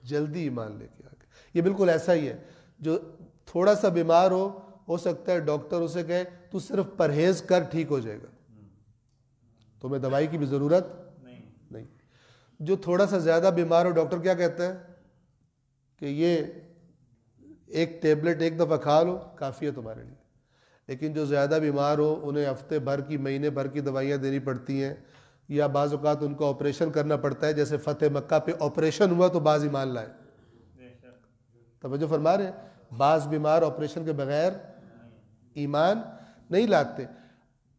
[SPEAKER 1] جلدی ایمان لے کے آ گئے۔ یہ بالکل ایسا ہی ہے، جو تھوڑا سا بیمار ہو سکتا ہے ڈاکٹر اسے کہے تو صرف پرہیز کر، ٹھیک ہو جائے گا، تمہیں دوائی کی بھی ضرورت نہیں۔ جو تھوڑا سا زیادہ بیمار ہو، ڈاکٹر کیا کہتا ہے کہ یہ ایک ٹیبلٹ ایک دفعہ کھا لو کافی ہے تمہارے لیے. لیکن جو زیادہ بیمار ہو انہیں ہفتے بھر کی مہینے بھر کی دوائیاں دینی پڑتی ہیں, یا بعض اوقات ان کو آپریشن کرنا پڑتا ہے. جیسے فتح مکہ پہ آپریشن ہوا تو بعض ایمان لائے. توجہ فرما رہے ہیں, بعض بیمار آپریشن کے بغیر ایمان نہیں لاتے.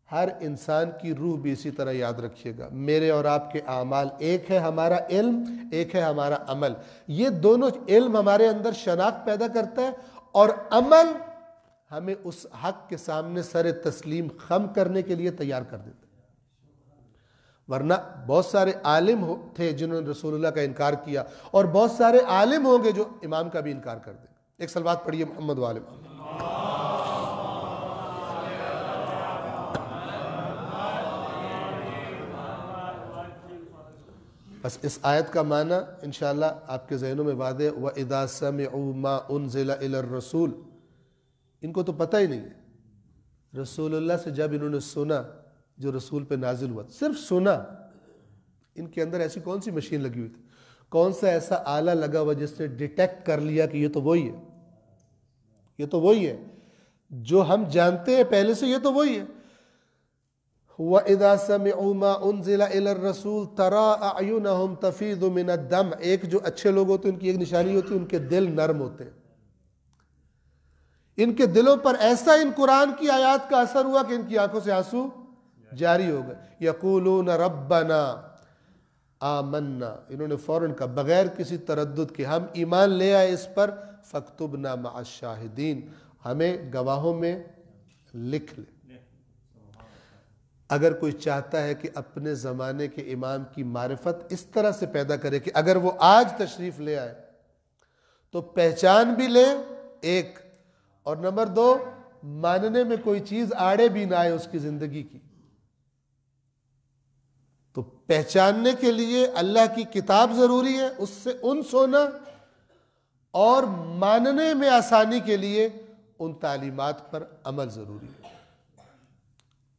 [SPEAKER 1] ہر انسان کی روح بھی اسی طرح یاد رکھیے گا. میرے اور آپ کے اعمال, ایک ہے ہمارا علم, ایک ہے ہمارا عمل. یہ دونوں, علم ہمارے اندر شناخت پیدا کرتا ہے اور عمل ہمیں اس حق کے سامنے سر تسلیم خم کرنے کے لیے تیار کر دیتا ہے. ورنہ بہت سارے عالم تھے جنہوں نے رسول اللہ کا انکار کیا, اور بہت سارے عالم ہوں گے جو امام کا بھی انکار کر دیں. ایک صلوات پڑھیے محمد و آل محمد. بس اس آیت کا معنی انشاءاللہ آپ کے ذہنوں میں واضح. وَإِذَا سَمِعُوا مَا أُنزِلَ إِلَى الرَّسُولِ, ان کو تو پتہ ہی نہیں ہے. رسول اللہ سے جب انہوں نے سنا جو رسول پہ نازل ہوا, صرف سنا, ان کے اندر ایسی کون سی مشین لگی ہوئی تھی, کون سا ایسا آلہ لگا ہوا جس نے ڈیٹیکٹ کر لیا کہ یہ تو وہی ہے, یہ تو وہی ہے جو ہم جانتے ہیں پہلے سے, یہ تو وہی ہے. وَإِذَا سَمِعُوا مَا أُنزِلَ إِلَى الرَّسُولِ تَرَىٰ أَعْيُنَهُمْ تَفِيضُ مِنَ الدَّمْعِ. ایک جو اچھے لوگ ہوتے ہیں ان کی ایک نشانی ہوتی ہے, ان کے دل نرم ہوتے ہیں. ان کے دلوں پر ایسا ان قرآن کی آیات کا اثر ہوا کہ ان کی آنکھوں سے آنسو جاری ہو گئے. یقولون ربنا آمنا, انہوں نے فوراً کہا بغیر کسی تردد کے, ہم ایمان لے آئے اس پر. فاکتبنا مع الشاہدین, ہمیں گواہوں میں لکھ لے. اگر کوئی چاہتا ہے کہ اپنے زمانے کے امام کی معرفت اس طرح سے پیدا کرے کہ اگر وہ آج تشریف لے آئے تو پہچان بھی لے ایک, اور نمبر 2 ماننے میں کوئی چیز آڑے بھی نہ آئے اس کی زندگی کی. تو پہچاننے کے لیے اللہ کی کتاب ضروری ہے, اس سے انس ہونا, اور ماننے میں آسانی کے لیے ان تعلیمات پر عمل ضروری ہے.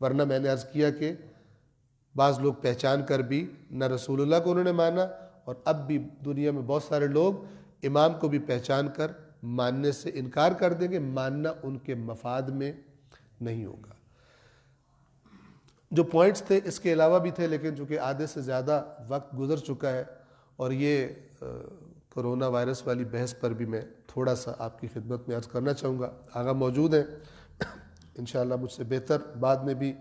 [SPEAKER 1] ورنہ میں نے عرض کیا کہ بعض لوگ پہچان کر بھی نہ رسول اللہ کو انہوں نے مانا, اور اب بھی دنیا میں بہت سارے لوگ امام کو بھی پہچان کر ماننے سے انکار کر دیں گے. ماننا ان کے مفاد میں نہیں ہوگا. جو پوائنٹس تھے اس کے علاوہ بھی تھے, لیکن چونکہ آدھے سے زیادہ وقت گزر چکا ہے, اور یہ کرونا وائرس والی بحث پر بھی میں تھوڑا سا آپ کی خدمت میں عرض کرنا چاہوں گا. آغا موجود ہیں انشاءاللہ, مجھ سے بہتر بعد میں بھی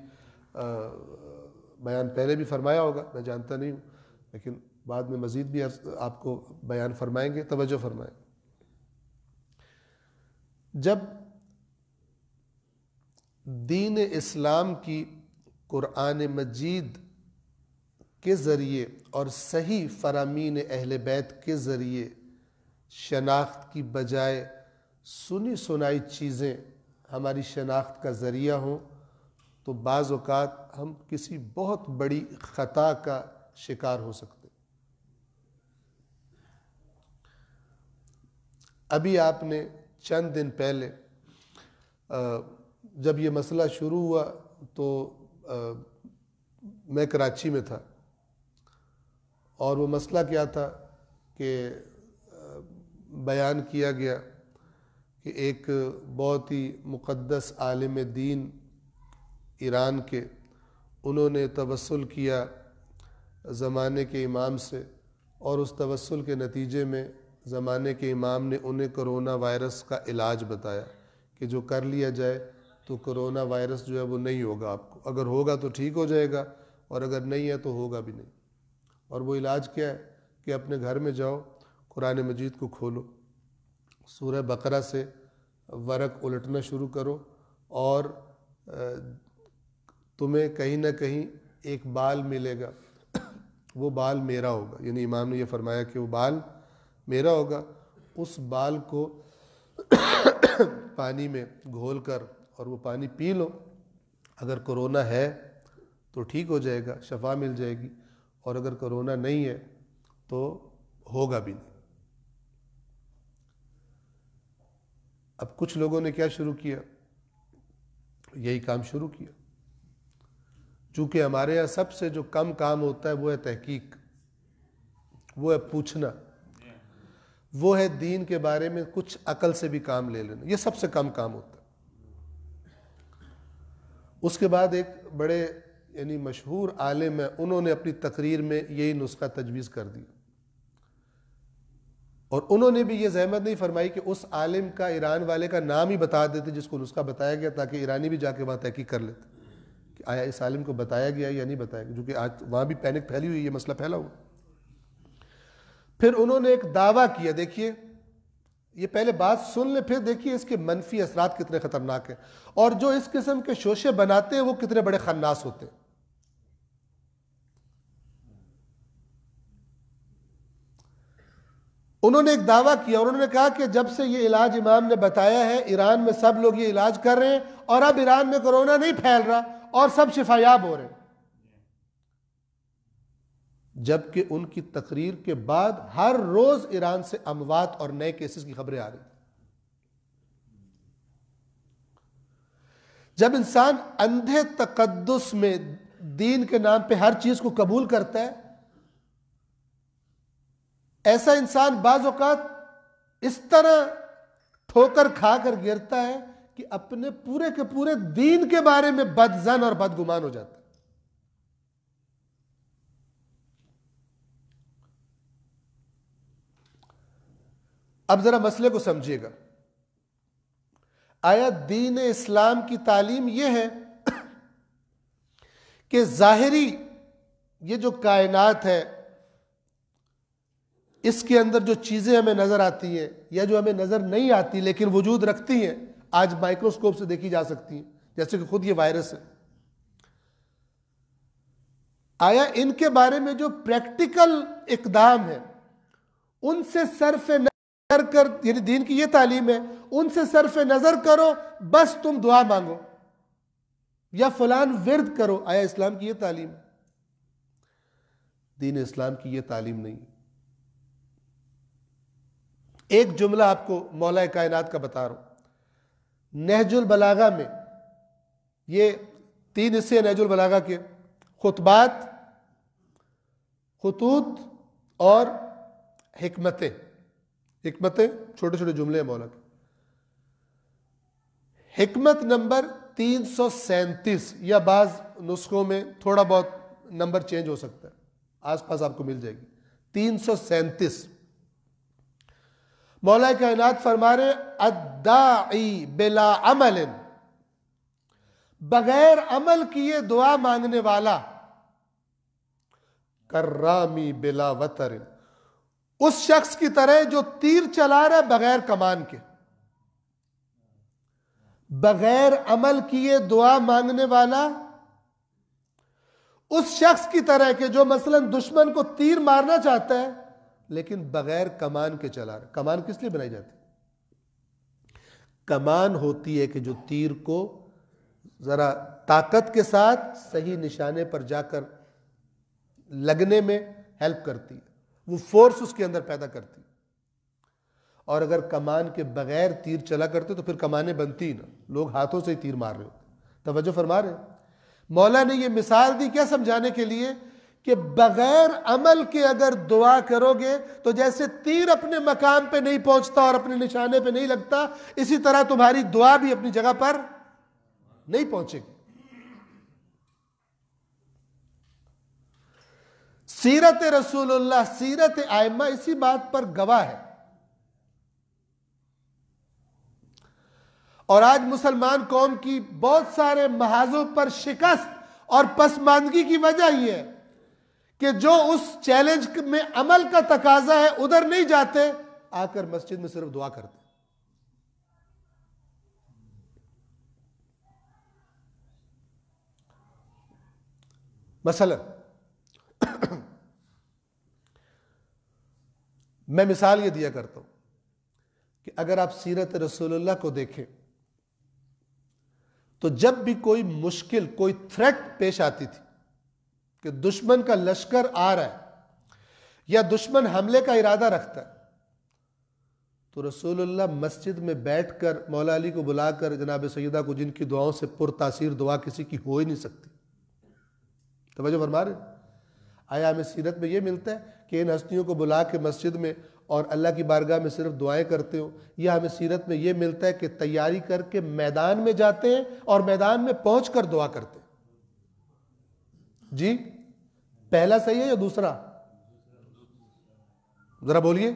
[SPEAKER 1] بیان پہلے بھی فرمایا ہوگا, میں جانتا نہیں ہوں, لیکن بعد میں مزید بھی آپ کو بیان فرمائیں گے. توجہ فرمائیں. جب دین اسلام کی قرآن مجید کے ذریعے اور صحیح فرامین اہل بیت کے ذریعے شناخت کی بجائے سنی سنائی چیزیں ہماری شناخت کا ذریعہ ہوں, تو بعض اوقات ہم کسی بہت بڑی خطا کا شکار ہو سکتے. ابھی آپ نے چند دن پہلے جب یہ مسئلہ شروع ہوا تو میں کراچی میں تھا, اور وہ مسئلہ کیا تھا کہ بیان کیا گیا کہ ایک بہت ہی مقدس عالم دین ایران کے, انہوں نے توسل کیا زمانے کے امام سے, اور اس توسل کے نتیجے میں زمانے کے امام نے انہیں کرونا وائرس کا علاج بتایا کہ جو کر لیا جائے تو کرونا وائرس جو ہے وہ نہیں ہوگا آپ کو, اگر ہوگا تو ٹھیک ہو جائے گا, اور اگر نہیں ہے تو ہوگا بھی نہیں. اور وہ علاج کیا ہے کہ اپنے گھر میں جاؤ, قرآن مجید کو کھولو, سورہ بقرہ سے ورق الٹنا شروع کرو, اور تمہیں کہیں نہ کہیں ایک بال ملے گا, وہ بال میرا ہوگا. یعنی امام نے یہ فرمایا کہ وہ بال میرا ہوگا. اس بال کو پانی میں گھول کر اور وہ پانی پی لو, اگر کرونا ہے تو ٹھیک ہو جائے گا, شفا مل جائے گی, اور اگر کرونا نہیں ہے تو ہوگا بھی نہیں. اب کچھ لوگوں نے کیا شروع کیا, یہی کام شروع کیا. چونکہ ہمارے یہاں سب سے جو کم کام ہوتا ہے وہ ہے تحقیق, وہ ہے پوچھنا. وہ ہے دین کے بارے میں کچھ عقل سے بھی کام لے لینا. یہ سب سے کم کام ہوتا ہے. اس کے بعد ایک بڑے یعنی مشہور عالم ہے, انہوں نے اپنی تقریر میں یہی نسخہ تجویز کر دیا, اور انہوں نے بھی یہ زحمت نہیں فرمائی کہ اس عالم کا ایران والے کا نام ہی بتا دیتے جس کو نسخہ بتایا گیا, تاکہ ایرانی بھی جا کے وہاں تحقیق کر لیتے کہ آیا اس عالم کو بتایا گیا یا نہیں بتایا گیا, جو کہ آج وہاں بھی پینک پھیلی ہوئی, یہ مسئلہ پھیلا ہوا. پھر انہوں نے ایک دعویٰ کیا, دیکھیے یہ پہلے بات سن لیں, پھر دیکھیے اس کے منفی اثرات کتنے خطرناک ہیں, اور جو اس قسم کے شوشے بناتے ہیں وہ کتنے بڑے خناس ہوتے ہیں. انہوں نے ایک دعویٰ کیا اور انہوں نے کہا کہ جب سے یہ علاج امام نے بتایا ہے, ایران میں سب لوگ یہ علاج کر رہے ہیں, اور اب ایران میں کورونا نہیں پھیل رہا اور سب شفا یاب ہو رہے ہیں. جبکہ ان کی تقریر کے بعد ہر روز ایران سے اموات اور نئے کیسز کی خبریں آ رہی. جب انسان اندھے تقدس میں دین کے نام پہ ہر چیز کو قبول کرتا ہے, ایسا انسان بعض اوقات اس طرح ٹھوکر کھا کر گرتا ہے کہ اپنے پورے کے پورے دین کے بارے میں بدظن اور بدگمان ہو جاتا ہے. اب ذرا مسئلے کو سمجھیے گا. آیا دین اسلام کی تعلیم یہ ہے کہ ظاہری یہ جو کائنات ہے, اس کے اندر جو چیزیں ہمیں نظر آتی ہیں یا جو ہمیں نظر نہیں آتی لیکن وجود رکھتی ہیں, آج مائکروسکوپ سے دیکھی جا سکتی ہیں, جیسے کہ خود یہ وائرس ہے, آیا ان کے بارے میں جو پریکٹیکل اقدام ہے ان سے صرف نظر کر, یعنی دین کی یہ تعلیم ہے, ان سے صرف نظر کرو بس تم دعا مانگو یا فلان ورد کرو, آیا اسلام کی یہ تعلیم ہے؟ دین اسلام کی یہ تعلیم نہیں. ایک جملہ آپ کو مولا کائنات کا بتا رہا ہوں. نہج البلاغہ میں, یہ 3 حصے نہج البلاغہ کے, خطبات, خطوط اور حکمتیں. حکمتیں چھوٹے چھوٹے جملے ہیں مولا کے. حکمت نمبر 337, یا بعض نسخوں میں تھوڑا بہت نمبر چینج ہو سکتا ہے, آس پاس آپ کو مل جائے گی. 337 مولا کائنات فرما رہے الداعی بلا عمل, بغیر عمل کیے دعا مانگنے والا, کرامی بلا وتر, اس شخص کی طرح جو تیر چلا رہا ہے بغیر کمان کے. بغیر عمل کیے دعا مانگنے والا اس شخص کی طرح کہ جو مثلا دشمن کو تیر مارنا چاہتا ہے لیکن بغیر کمان کے چلا رہا ہے. کمان کس لیے بنائی جاتی؟ کمان ہوتی ہے کہ جو تیر کو ذرا طاقت کے ساتھ صحیح نشانے پر جا کر لگنے میں ہیلپ کرتی ہے, وہ فورس اس کے اندر پیدا کرتی ہے. اور اگر کمان کے بغیر تیر چلا کرتے تو پھر کمانیں بنتی ہی نہ, لوگ ہاتھوں سے ہی تیر مار رہے ہوتے. توجہ فرما رہے ہیں. مولا نے یہ مثال دی کیا سمجھانے کے لیے کہ بغیر عمل کے اگر دعا کرو گے تو جیسے تیر اپنے مقام پہ نہیں پہنچتا اور اپنے نشانے پہ نہیں لگتا, اسی طرح تمہاری دعا بھی اپنی جگہ پر نہیں پہنچے گی. سیرت رسول اللہ, سیرت ائمہ اسی بات پر گواہ ہے. اور آج مسلمان قوم کی بہت سارے محاذوں پر شکست اور پسماندگی کی وجہ یہ ہے کہ جو اس چیلنج میں عمل کا تقاضا ہے ادھر نہیں جاتے, آ کر مسجد میں صرف دعا کرتے. مثلا میں مثال یہ دیا کرتا ہوں کہ اگر آپ سیرت رسول اللہ کو دیکھیں تو جب بھی کوئی مشکل, کوئی تھریٹ پیش آتی تھی کہ دشمن کا لشکر آ رہا ہے یا دشمن حملے کا ارادہ رکھتا ہے, تو رسول اللہ مسجد میں بیٹھ کر مولا علی کو بلا کر جناب سیدہ کو, جن کی دعاؤں سے پر تاثیر دعا کسی کی ہو ہی نہیں سکتی. توجہ فرما رہے. آیا ہمیں سیرت میں یہ ملتا ہے کہ ان ہستیوں کو بلا کے مسجد میں اور اللہ کی بارگاہ میں صرف دعائیں کرتے ہو، یا ہمیں سیرت میں یہ ملتا ہے کہ تیاری کر کے میدان میں جاتے ہیں اور میدان میں پہنچ کر دعا کرتے ہیں؟ جی پہلا صحیح ہے یا دوسرا؟ ذرا بولیے.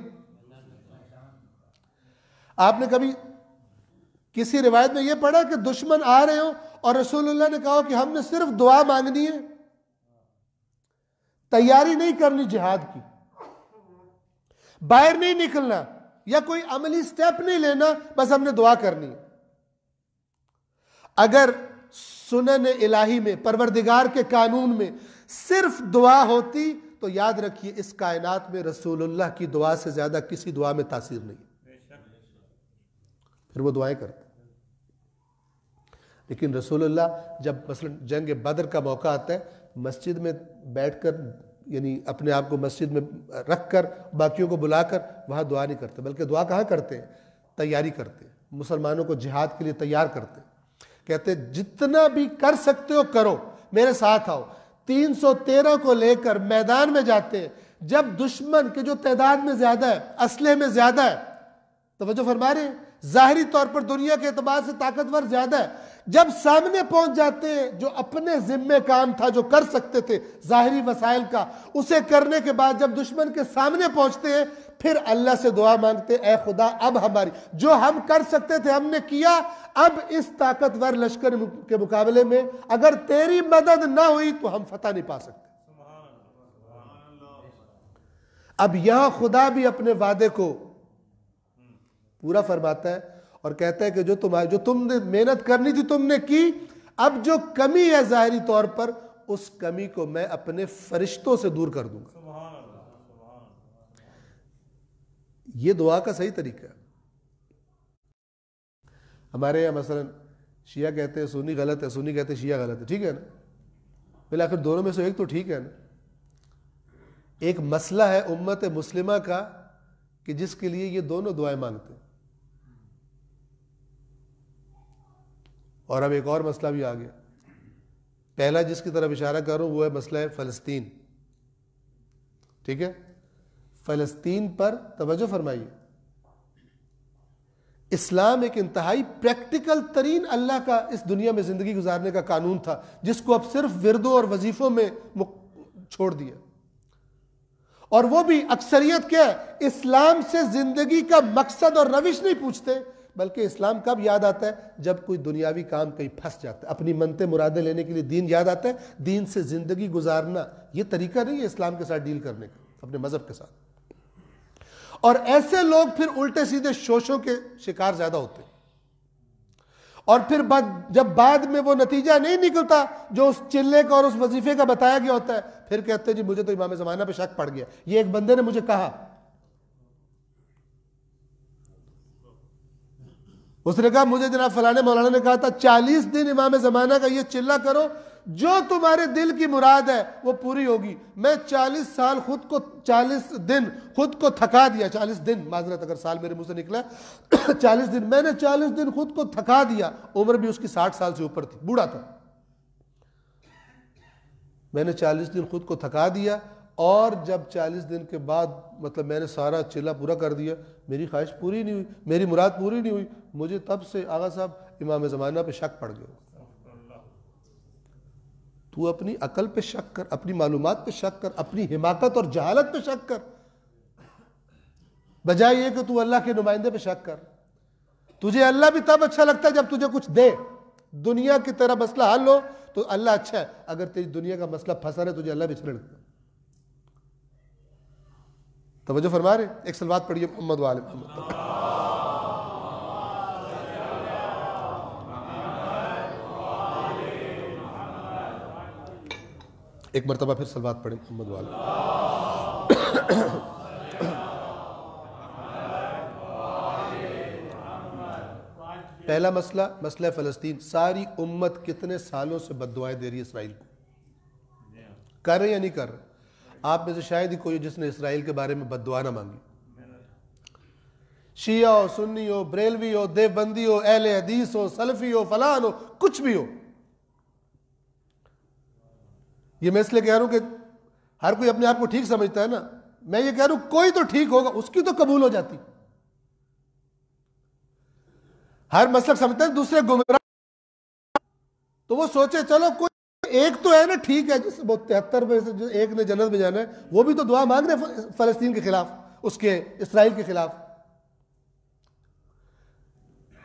[SPEAKER 1] آپ نے کبھی کسی روایت میں یہ پڑھا کہ دشمن آ رہے ہوں اور رسول اللہ نے کہا کہ ہم نے صرف دعا مانگنی ہے، تیاری نہیں کرنی جہاد کی، باہر نہیں نکلنا یا کوئی عملی سٹیپ نہیں لینا، بس ہم نے دعا کرنی ہے؟ اگر سنن الہی میں، پروردگار کے قانون میں صرف دعا ہوتی تو یاد رکھیے اس کائنات میں رسول اللہ کی دعا سے زیادہ کسی دعا میں تاثیر نہیں، پھر وہ دعائیں کرتے. لیکن رسول اللہ جب مثلا جنگ بدر کا موقع آتا ہے، مسجد میں بیٹھ کر یعنی اپنے آپ کو مسجد میں رکھ کر باقیوں کو بلا کر وہاں دعا نہیں کرتے، بلکہ دعا کہاں کرتے ہیں؟ تیاری کرتے ہیں، مسلمانوں کو جہاد کے لیے تیار کرتے ہیں. کہتے ہیں جتنا بھی کر سکتے ہو کرو، میرے ساتھ آؤ. 313 کو لے کر میدان میں جاتے ہیں. جب دشمن کے جو تعداد میں زیادہ ہے، اسلحے میں زیادہ ہے، توجہ فرما رہے ہیں، ظاہری طور پر دنیا کے اعتبار سے طاقتور زیادہ ہے، جب سامنے پہنچ جاتے ہیں جو اپنے ذمہ کام تھا، جو کر سکتے تھے ظاہری وسائل کا، اسے کرنے کے بعد جب دشمن کے سامنے پہنچتے ہیں پھر اللہ سے دعا مانگتے، اے خدا اب ہماری جو ہم کر سکتے تھے ہم نے کیا، اب اس طاقتور لشکر کے مقابلے میں اگر تیری مدد نہ ہوئی تو ہم فتح نہیں پا سکتے. اب یہاں خدا بھی اپنے وعدے کو پورا فرماتا ہے اور کہتا ہے کہ جو تم نے محنت کرنی تھی تم نے کی، اب جو کمی ہے ظاہری طور پر اس کمی کو میں اپنے فرشتوں سے دور کر دوں گا. یہ دعا کا صحیح طریقہ ہے. ہمارے یہاں مثلا شیعہ کہتے ہیں سنی غلط ہے، سنی کہتے ہیں شیعہ غلط ہے، ٹھیک ہے نا؟ بالآخر دونوں میں سے ایک تو ٹھیک ہے نا. ایک مسئلہ ہے امت مسلمہ کا کہ جس کے لیے یہ دونوں دعائیں مانگتے ہیں. اور اب ایک اور مسئلہ بھی آ گیا. پہلا جس کی طرف اشارہ کر رہا ہوں وہ ہے مسئلہ فلسطین. ٹھیک ہے، فلسطین پر توجہ فرمائیے. اسلام ایک انتہائی پریکٹیکل ترین اللہ کا اس دنیا میں زندگی گزارنے کا قانون تھا، جس کو اب صرف وردوں اور وظیفوں میں چھوڑ دیا. اور وہ بھی اکثریت کیا ہے؟ اسلام سے زندگی کا مقصد اور روش نہیں پوچھتے، بلکہ اسلام کب یاد آتا ہے؟ جب کوئی دنیاوی کام کہیں پھنس جاتا ہے، اپنی منتیں مرادیں لینے کے لیے دین یاد آتا ہے. دین سے زندگی گزارنا یہ طریقہ نہیں ہے اسلام کے ساتھ ڈیل کرنے کا، اپنے مذہب کے ساتھ. اور ایسے لوگ پھر الٹے سیدھے شوشوں کے شکار زیادہ ہوتے ہیں. اور پھر جب بعد میں وہ نتیجہ نہیں نکلتا جو اس چلے کا اور اس وظیفے کا بتایا گیا ہوتا ہے، پھر کہتے ہیں جی مجھے تو امام زمانہ پہ شک پڑ گیا. یہ ایک بندے نے مجھے کہا، اس نے کہا مجھے جناب فلانے مولانا نے کہا تھا 40 دن امام زمانہ کا یہ چلہ کرو، جو تمہارے دل کی مراد ہے وہ پوری ہوگی. میں 40 دن خود کو تھکا دیا. 40 دن معذرت اگر سال میرے منہ سے نکلا 40 دن میں نے 40 دن خود کو تھکا دیا. عمر بھی اس کی 60 سال سے اوپر تھی، بوڑھا تھا. میں نے 40 دن خود کو تھکا دیا، اور جب 40 دن کے بعد مطلب میں نے سارا چلہ پورا کر دیا، میری خواہش پوری نہیں ہوئی، میری مراد پوری نہیں ہوئی. مجھے تب سے آغا صاحب امام زمانہ پہ شک پڑ گیا. تو اپنی عقل پہ شک کر، اپنی معلومات پہ شک کر، اپنی حماقت اور جہالت پہ شک کر، بجائے یہ کہ تو اللہ کے نمائندے پہ شک کر. تجھے اللہ بھی تب اچھا لگتا ہے جب تجھے کچھ دے. دنیا کی طرح مسئلہ حل ہو تو اللہ اچھا ہے، اگر تیری دنیا کا مسئلہ پھنسا رہے تجھے اللہ بھی اچھا لگتا ہے. توجہ فرما رہے؟ ایک صلوات پڑھیے محمد وآل محمد. ایک مرتبہ پھر صلوات پڑھیں محمد وآل. پہلا مسئلہ فلسطین. ساری امت کتنے سالوں سے بد دعائیں دے رہی ہے اسرائیل کو. کر رہے یا نہیں کر رہے؟ آپ میں سے شاید ہی کوئی جس نے اسرائیل کے بارے میں بد دعا نہ مانگی. شیعہ ہو، سنی ہو، بریلوی ہو، دیوبندی ہو، اہل حدیث ہو، سلفی ہو، فلان ہو، کچھ بھی ہو. یہ میں اس لیے کہہ رہا ہوں کہ ہر کوئی اپنے آپ کو ٹھیک سمجھتا ہے نا. میں یہ کہہ رہا ہوں کوئی تو ٹھیک ہوگا، اس کی تو قبول ہو جاتی. ہر مسلک سمجھتے ہیں دوسرے گمراہ، تو وہ سوچے چلو کوئی ایک تو ہے نا ٹھیک ہے، جس 73 میں سے ایک نے جنت میں جانا ہے، وہ بھی تو دعا مانگ رہے فلسطین کے خلاف، اس کے اسرائیل کے خلاف.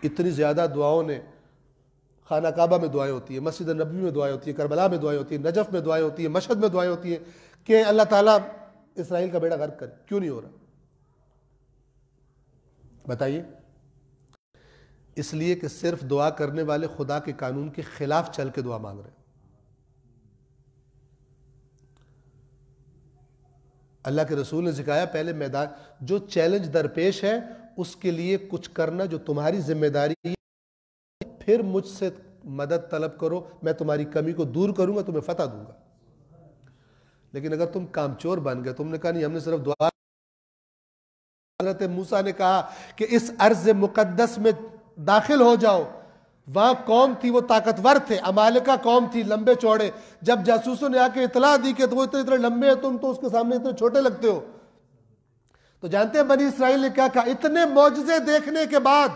[SPEAKER 1] اتنی زیادہ دعاؤں نے، خانہ کعبہ میں دعائیں ہوتی ہیں، مسجد نبوی میں دعائیں ہوتی ہیں، کربلا میں دعائیں ہوتی ہیں، نجف میں دعائیں ہوتی ہیں، مشہد میں دعائیں ہوتی ہیں کہ اللہ تعالیٰ اسرائیل کا بیڑا غرق کرے. کیوں نہیں ہو رہا؟ بتائیے. اس لیے کہ صرف دعا کرنے والے خدا کے قانون کے خلاف چل کے دعا مانگ رہے ہیں. اللہ کے رسول نے سکھایا پہلے میدان جو چیلنج درپیش ہے اس کے لیے کچھ کرنا جو تمہاری ذمہ داری ہے، پھر مجھ سے مدد طلب کرو، میں تمہاری کمی کو دور کروں گا، تمہیں فتح دوں گا. لیکن اگر تم کامچور بن گئے، تم نے کہا نہیں ہم نے صرف دعا. حضرت موسیٰ نے کہا کہ اس ارض مقدس میں داخل ہو جاؤ. وہاں قوم تھی، وہ طاقتور تھے، عمالقہ قوم تھی، لمبے چوڑے. جب جاسوسوں نے آ کے اطلاع دی کہ وہ اتنے لمبے ہیں، تم تو اس کے سامنے اتنے چھوٹے لگتے ہو. تو جانتے ہیں بنی اسرائیل نے کیا کہا؟ اتنے معجزے دیکھنے کے بعد،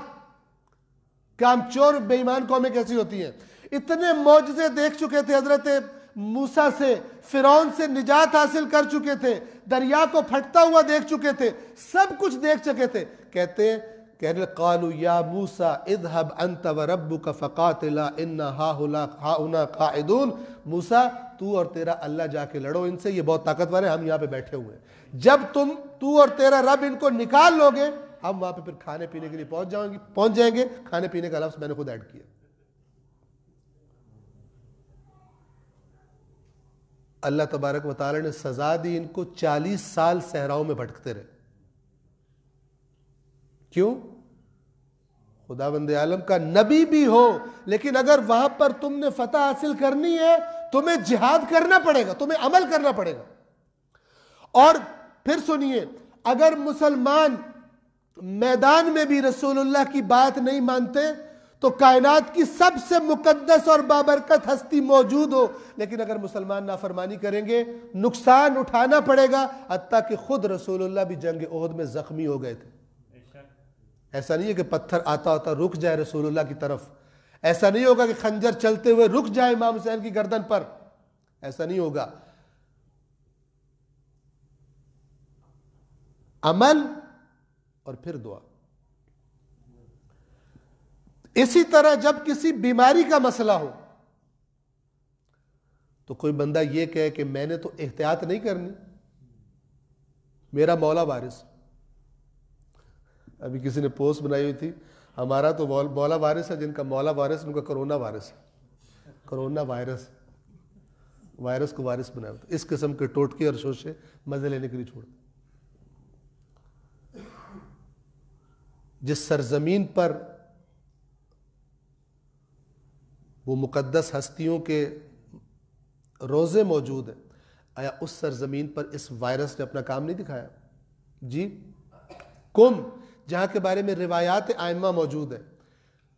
[SPEAKER 1] کامچور بے ایمان قومیں کیسی ہوتی ہیں، اتنے معجزے دیکھ چکے تھے، حضرت موسیٰ سے، فرعون سے نجات حاصل کر چکے تھے، دریا کو پھٹتا ہوا دیکھ چکے تھے، سب کچھ دیکھ چکے تھے. کہتے ہیں قالوا یا موسیٰ اذهب انت وربک فقاتلا انا ہاہنا قاعدون. موسیٰ تو اور تیرا اللہ جا کے لڑو ان سے، یہ بہت طاقتور ہے، ہم یہاں پہ بیٹھے ہوئے ہیں. جب تو اور تیرا رب ان کو نکال لو گے، ہم وہاں پہ پھر کھانے پینے کے لیے پہنچ جائیں گے. کھانے پینے کا لفظ میں نے خود ایڈ کیا. اللہ تبارک و تعالی نے سزا دی ان کو، 40 سال صحراؤں میں بھٹکتے رہے. کیوں؟ خداوند عالم کا نبی بھی ہو، لیکن اگر وہاں پر تم نے فتح حاصل کرنی ہے، تمہیں جہاد کرنا پڑے گا، تمہیں عمل کرنا پڑے گا. اور پھر سنیے، اگر مسلمان میدان میں بھی رسول اللہ کی بات نہیں مانتے تو کائنات کی سب سے مقدس اور بابرکت ہستی موجود ہو، لیکن اگر مسلمان نافرمانی کریں گے نقصان اٹھانا پڑے گا. حتیٰ کہ خود رسول اللہ بھی جنگ احد میں زخمی ہو گئے تھے. ایسا نہیں ہے کہ پتھر آتا ہوتا رک جائے رسول اللہ کی طرف، ایسا نہیں ہوگا کہ خنجر چلتے ہوئے رک جائے امام حسین کی گردن پر، ایسا نہیں ہوگا. عمل اور پھر دعا. اسی طرح جب کسی بیماری کا مسئلہ ہو تو کوئی بندہ یہ کہے کہ میں نے تو احتیاط نہیں کرنی، میرا مولا وارث. ابھی کسی نے پوسٹ بنائی ہوئی تھی، ہمارا تو مولا وارث ہے، جن کا مولا وارث ان کا کرونا وائرس ہے. کرونا وائرس کو وارث بنایا ہوتا. اس قسم کے ٹوٹکے اور شوشے مزے لینے کے لیے چھوڑ. جس سرزمین پر وہ مقدس ہستیوں کے روزے موجود ہیں، آیا اس سرزمین پر اس وائرس نے اپنا کام نہیں دکھایا؟ جی. کم جہاں کے بارے میں روایات ائمہ موجود ہیں،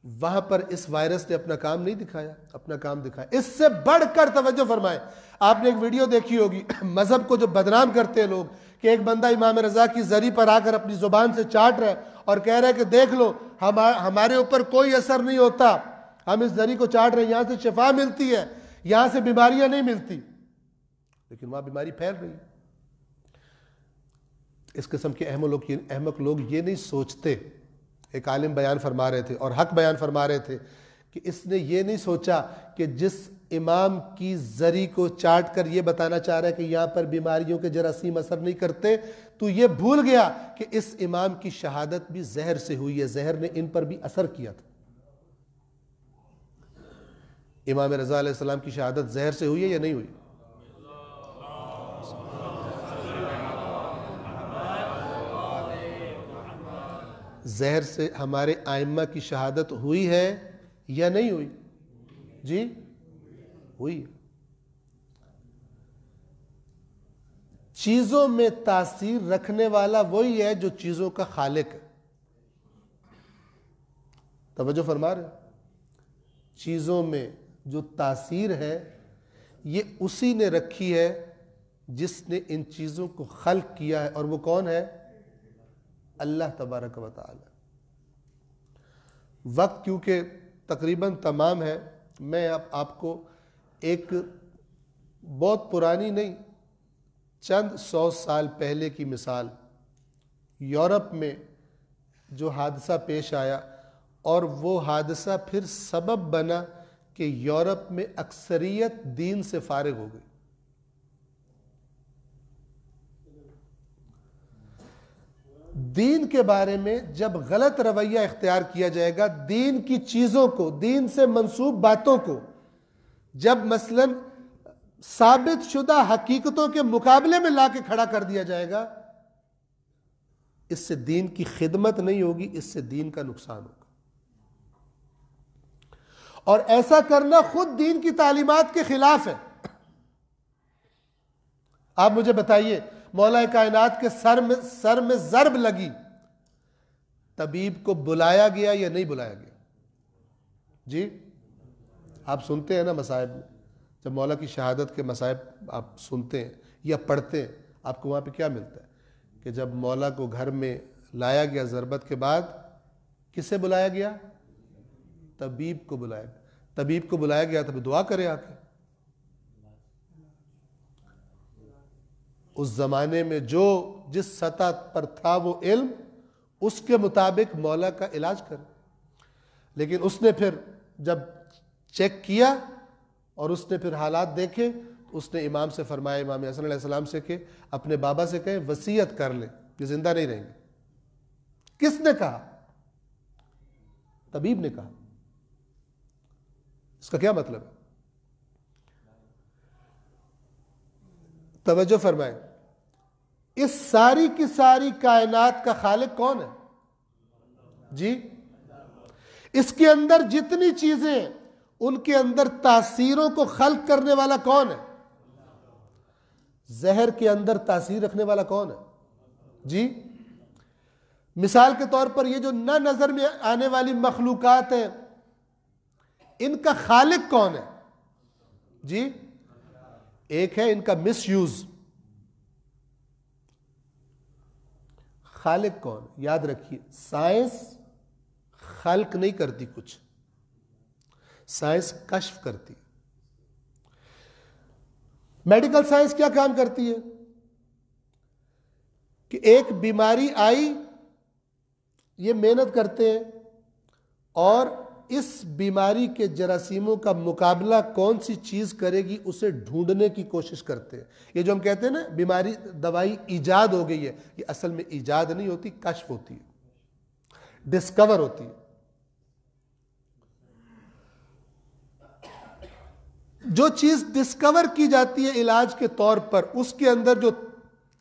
[SPEAKER 1] وہاں پر اس وائرس نے اپنا کام نہیں دکھایا، اپنا کام دکھایا. اس سے بڑھ کر توجہ فرمائیں، آپ نے ایک ویڈیو دیکھی ہوگی، مذہب کو جو بدنام کرتے ہیں لوگ، کہ ایک بندہ امام رضا کی زری پر آ کر اپنی زبان سے چاٹ رہا ہے اور کہہ رہا ہے کہ دیکھ لو ہمارے اوپر کوئی اثر نہیں ہوتا، ہم اس زری کو چاٹ رہے ہیں، یہاں سے شفا ملتی ہے، یہاں سے بیماریاں نہیں ملتی، لیکن وہاں بیماری پھیل رہی ہے. اس قسم کے احمق لوگ یہ نہیں سوچتے. ایک عالم بیان فرما رہے تھے اور حق بیان فرما رہے تھے کہ اس نے یہ نہیں سوچا کہ جس امام کی زری کو چاٹ کر یہ بتانا چاہ رہا ہے کہ یہاں پر بیماریوں کے جراثیم اثر نہیں کرتے، تو یہ بھول گیا کہ اس امام کی شہادت بھی زہر سے ہوئی ہے، زہر نے ان پر بھی اثر کیا تھا. امام رضا علیہ السلام کی شہادت زہر سے ہوئی ہے یا نہیں ہوئی؟ زہر سے ہمارے ائمہ کی شہادت ہوئی ہے یا نہیں ہوئی؟ جی ہوئی. چیزوں میں تاثیر رکھنے والا وہی ہے جو چیزوں کا خالق ہے. توجہ فرما رہے؟ چیزوں میں جو تاثیر ہے یہ اسی نے رکھی ہے جس نے ان چیزوں کو خلق کیا ہے، اور وہ کون ہے؟ اللہ تبارک و تعالی۔ وقت کیونکہ تقریباً تمام ہے، میں اب آپ کو ایک بہت پرانی نہیں، چند 100 سال پہلے کی مثال، یورپ میں جو حادثہ پیش آیا، اور وہ حادثہ پھر سبب بنا کہ یورپ میں اکثریت دین سے فارغ ہو گئی۔ دین کے بارے میں جب غلط رویہ اختیار کیا جائے گا، دین کی چیزوں کو، دین سے منسوب باتوں کو جب مثلا ثابت شدہ حقیقتوں کے مقابلے میں لا کے کھڑا کر دیا جائے گا، اس سے دین کی خدمت نہیں ہوگی، اس سے دین کا نقصان ہوگا۔ اور ایسا کرنا خود دین کی تعلیمات کے خلاف ہے۔ آپ مجھے بتائیے، مولا کائنات کے سر میں ضرب لگی، طبیب کو بلایا گیا یا نہیں بلایا گیا؟ جی آپ سنتے ہیں نا مصائب میں، جب مولا کی شہادت کے مصائب آپ سنتے ہیں یا پڑھتے ہیں، آپ کو وہاں پہ کیا ملتا ہے کہ جب مولا کو گھر میں لایا گیا ضربت کے بعد، کسے بلایا گیا؟ طبیب کو بلایا گیا۔ طبیب کو بلایا گیا تو دعا کرے آ کے۔ اس زمانے میں جو جس سطح پر تھا وہ علم، اس کے مطابق مولا کا علاج کرے۔ لیکن اس نے پھر جب چیک کیا اور اس نے پھر حالات دیکھے، اس نے امام سے فرمایا، امام حسن علیہ السلام سے، کہ اپنے بابا سے کہیں وصیت کر لیں، یہ زندہ نہیں رہیں گے۔ کس نے کہا؟ طبیب نے کہا۔ اس کا کیا مطلب ہے؟ توجہ فرمائیں، اس ساری کی ساری کائنات کا خالق کون ہے؟ جی اس کے اندر جتنی چیزیں ہیں، ان کے اندر تاثیروں کو خلق کرنے والا کون ہے؟ زہر کے اندر تاثیر رکھنے والا کون ہے؟ جی مثال کے طور پر یہ جو نہ نظر میں آنے والی مخلوقات ہیں، ان کا خالق کون ہے؟ جی ایک ہے ان کا مس یوز، خالق کون؟ یاد رکھیے، سائنس خلق نہیں کرتی کچھ، سائنس کشف کرتی۔ میڈیکل سائنس کیا کام کرتی ہے کہ ایک بیماری آئی، یہ محنت کرتے ہیں اور اس بیماری کے جراثیموں کا مقابلہ کون سی چیز کرے گی اسے ڈھونڈنے کی کوشش کرتے ہیں۔ یہ جو ہم کہتے ہیں نا بیماری دوائی ایجاد ہو گئی ہے، یہ اصل میں ایجاد نہیں ہوتی، کشف ہوتی ہے، ڈسکور ہوتی ہے۔ جو چیز ڈسکور کی جاتی ہے علاج کے طور پر، اس کے اندر جو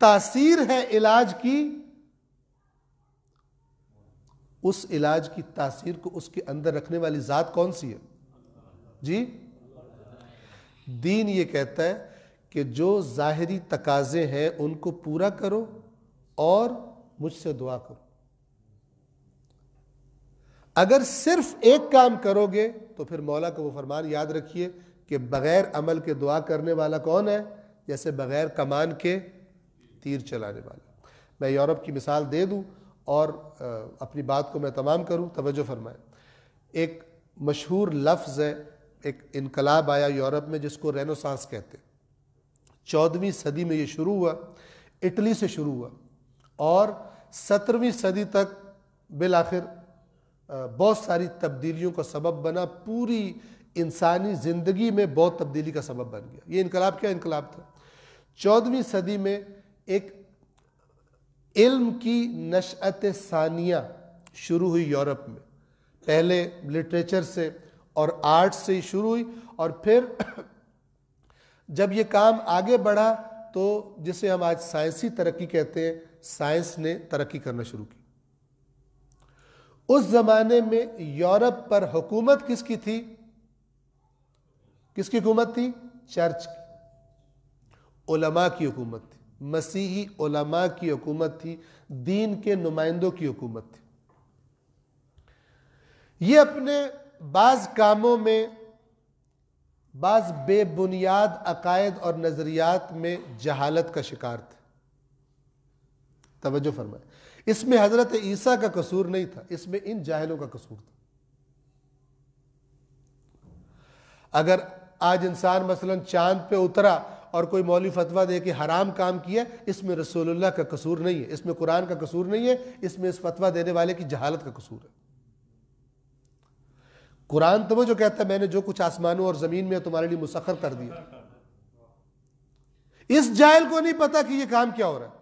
[SPEAKER 1] تاثیر ہے علاج کی، اس علاج کی تاثیر کو اس کے اندر رکھنے والی ذات کون سی ہے؟ جی دین یہ کہتا ہے کہ جو ظاہری تقاضے ہیں ان کو پورا کرو اور مجھ سے دعا کرو۔ اگر صرف ایک کام کرو گے تو پھر مولا کا وہ فرمان یاد رکھیے کہ بغیر عمل کے دعا کرنے والا کون ہے؟ جیسے بغیر کمان کے تیر چلانے والا۔ میں یورپ کی مثال دے دوں اور اپنی بات کو میں تمام کروں، توجہ فرمائیں۔ ایک مشہور لفظ ہے، ایک انقلاب آیا یورپ میں جس کو رینوسانس کہتے ہیں۔ 14ویں صدی میں یہ شروع ہوا، اٹلی سے شروع ہوا اور 17ویں صدی تک بالآخر بہت ساری تبدیلیوں کا سبب بنا، پوری انسانی زندگی میں بہت تبدیلی کا سبب بن گیا۔ یہ انقلاب کیا انقلاب تھا؟ 14ویں صدی میں ایک علم کی نشأت ثانیہ شروع ہوئی یورپ میں، پہلے لٹریچر سے اور آرٹ سے ہی شروع ہوئی، اور پھر جب یہ کام آگے بڑھا تو جسے ہم آج سائنسی ترقی کہتے ہیں، سائنس نے ترقی کرنا شروع کی۔ اس زمانے میں یورپ پر حکومت کس کی تھی؟ کس کی حکومت تھی؟ چرچ کی، علماء کی حکومت تھی، مسیحی علماء کی حکومت تھی، دین کے نمائندوں کی حکومت تھی۔ یہ اپنے بعض کاموں میں بعض بے بنیاد عقائد اور نظریات میں جہالت کا شکار تھے. توجہ فرمائیں, اس میں حضرت عیسیٰ کا قصور نہیں تھا, اس میں ان جاہلوں کا قصور تھا. اگر آج انسان مثلا چاند پہ اترا اور کوئی مولوی فتویٰ دے کہ حرام کام کیا, اس میں رسول اللہ کا قصور نہیں ہے, اس میں قرآن کا قصور نہیں ہے, اس میں اس فتویٰ دینے والے کی جہالت کا قصور ہے. قرآن تو وہ جو کہتا ہے میں نے جو کچھ آسمانوں اور زمین میں تمہارے لیے مسخر کر دیا. اس جاہل کو نہیں پتا کہ یہ کام کیا ہو رہا ہے.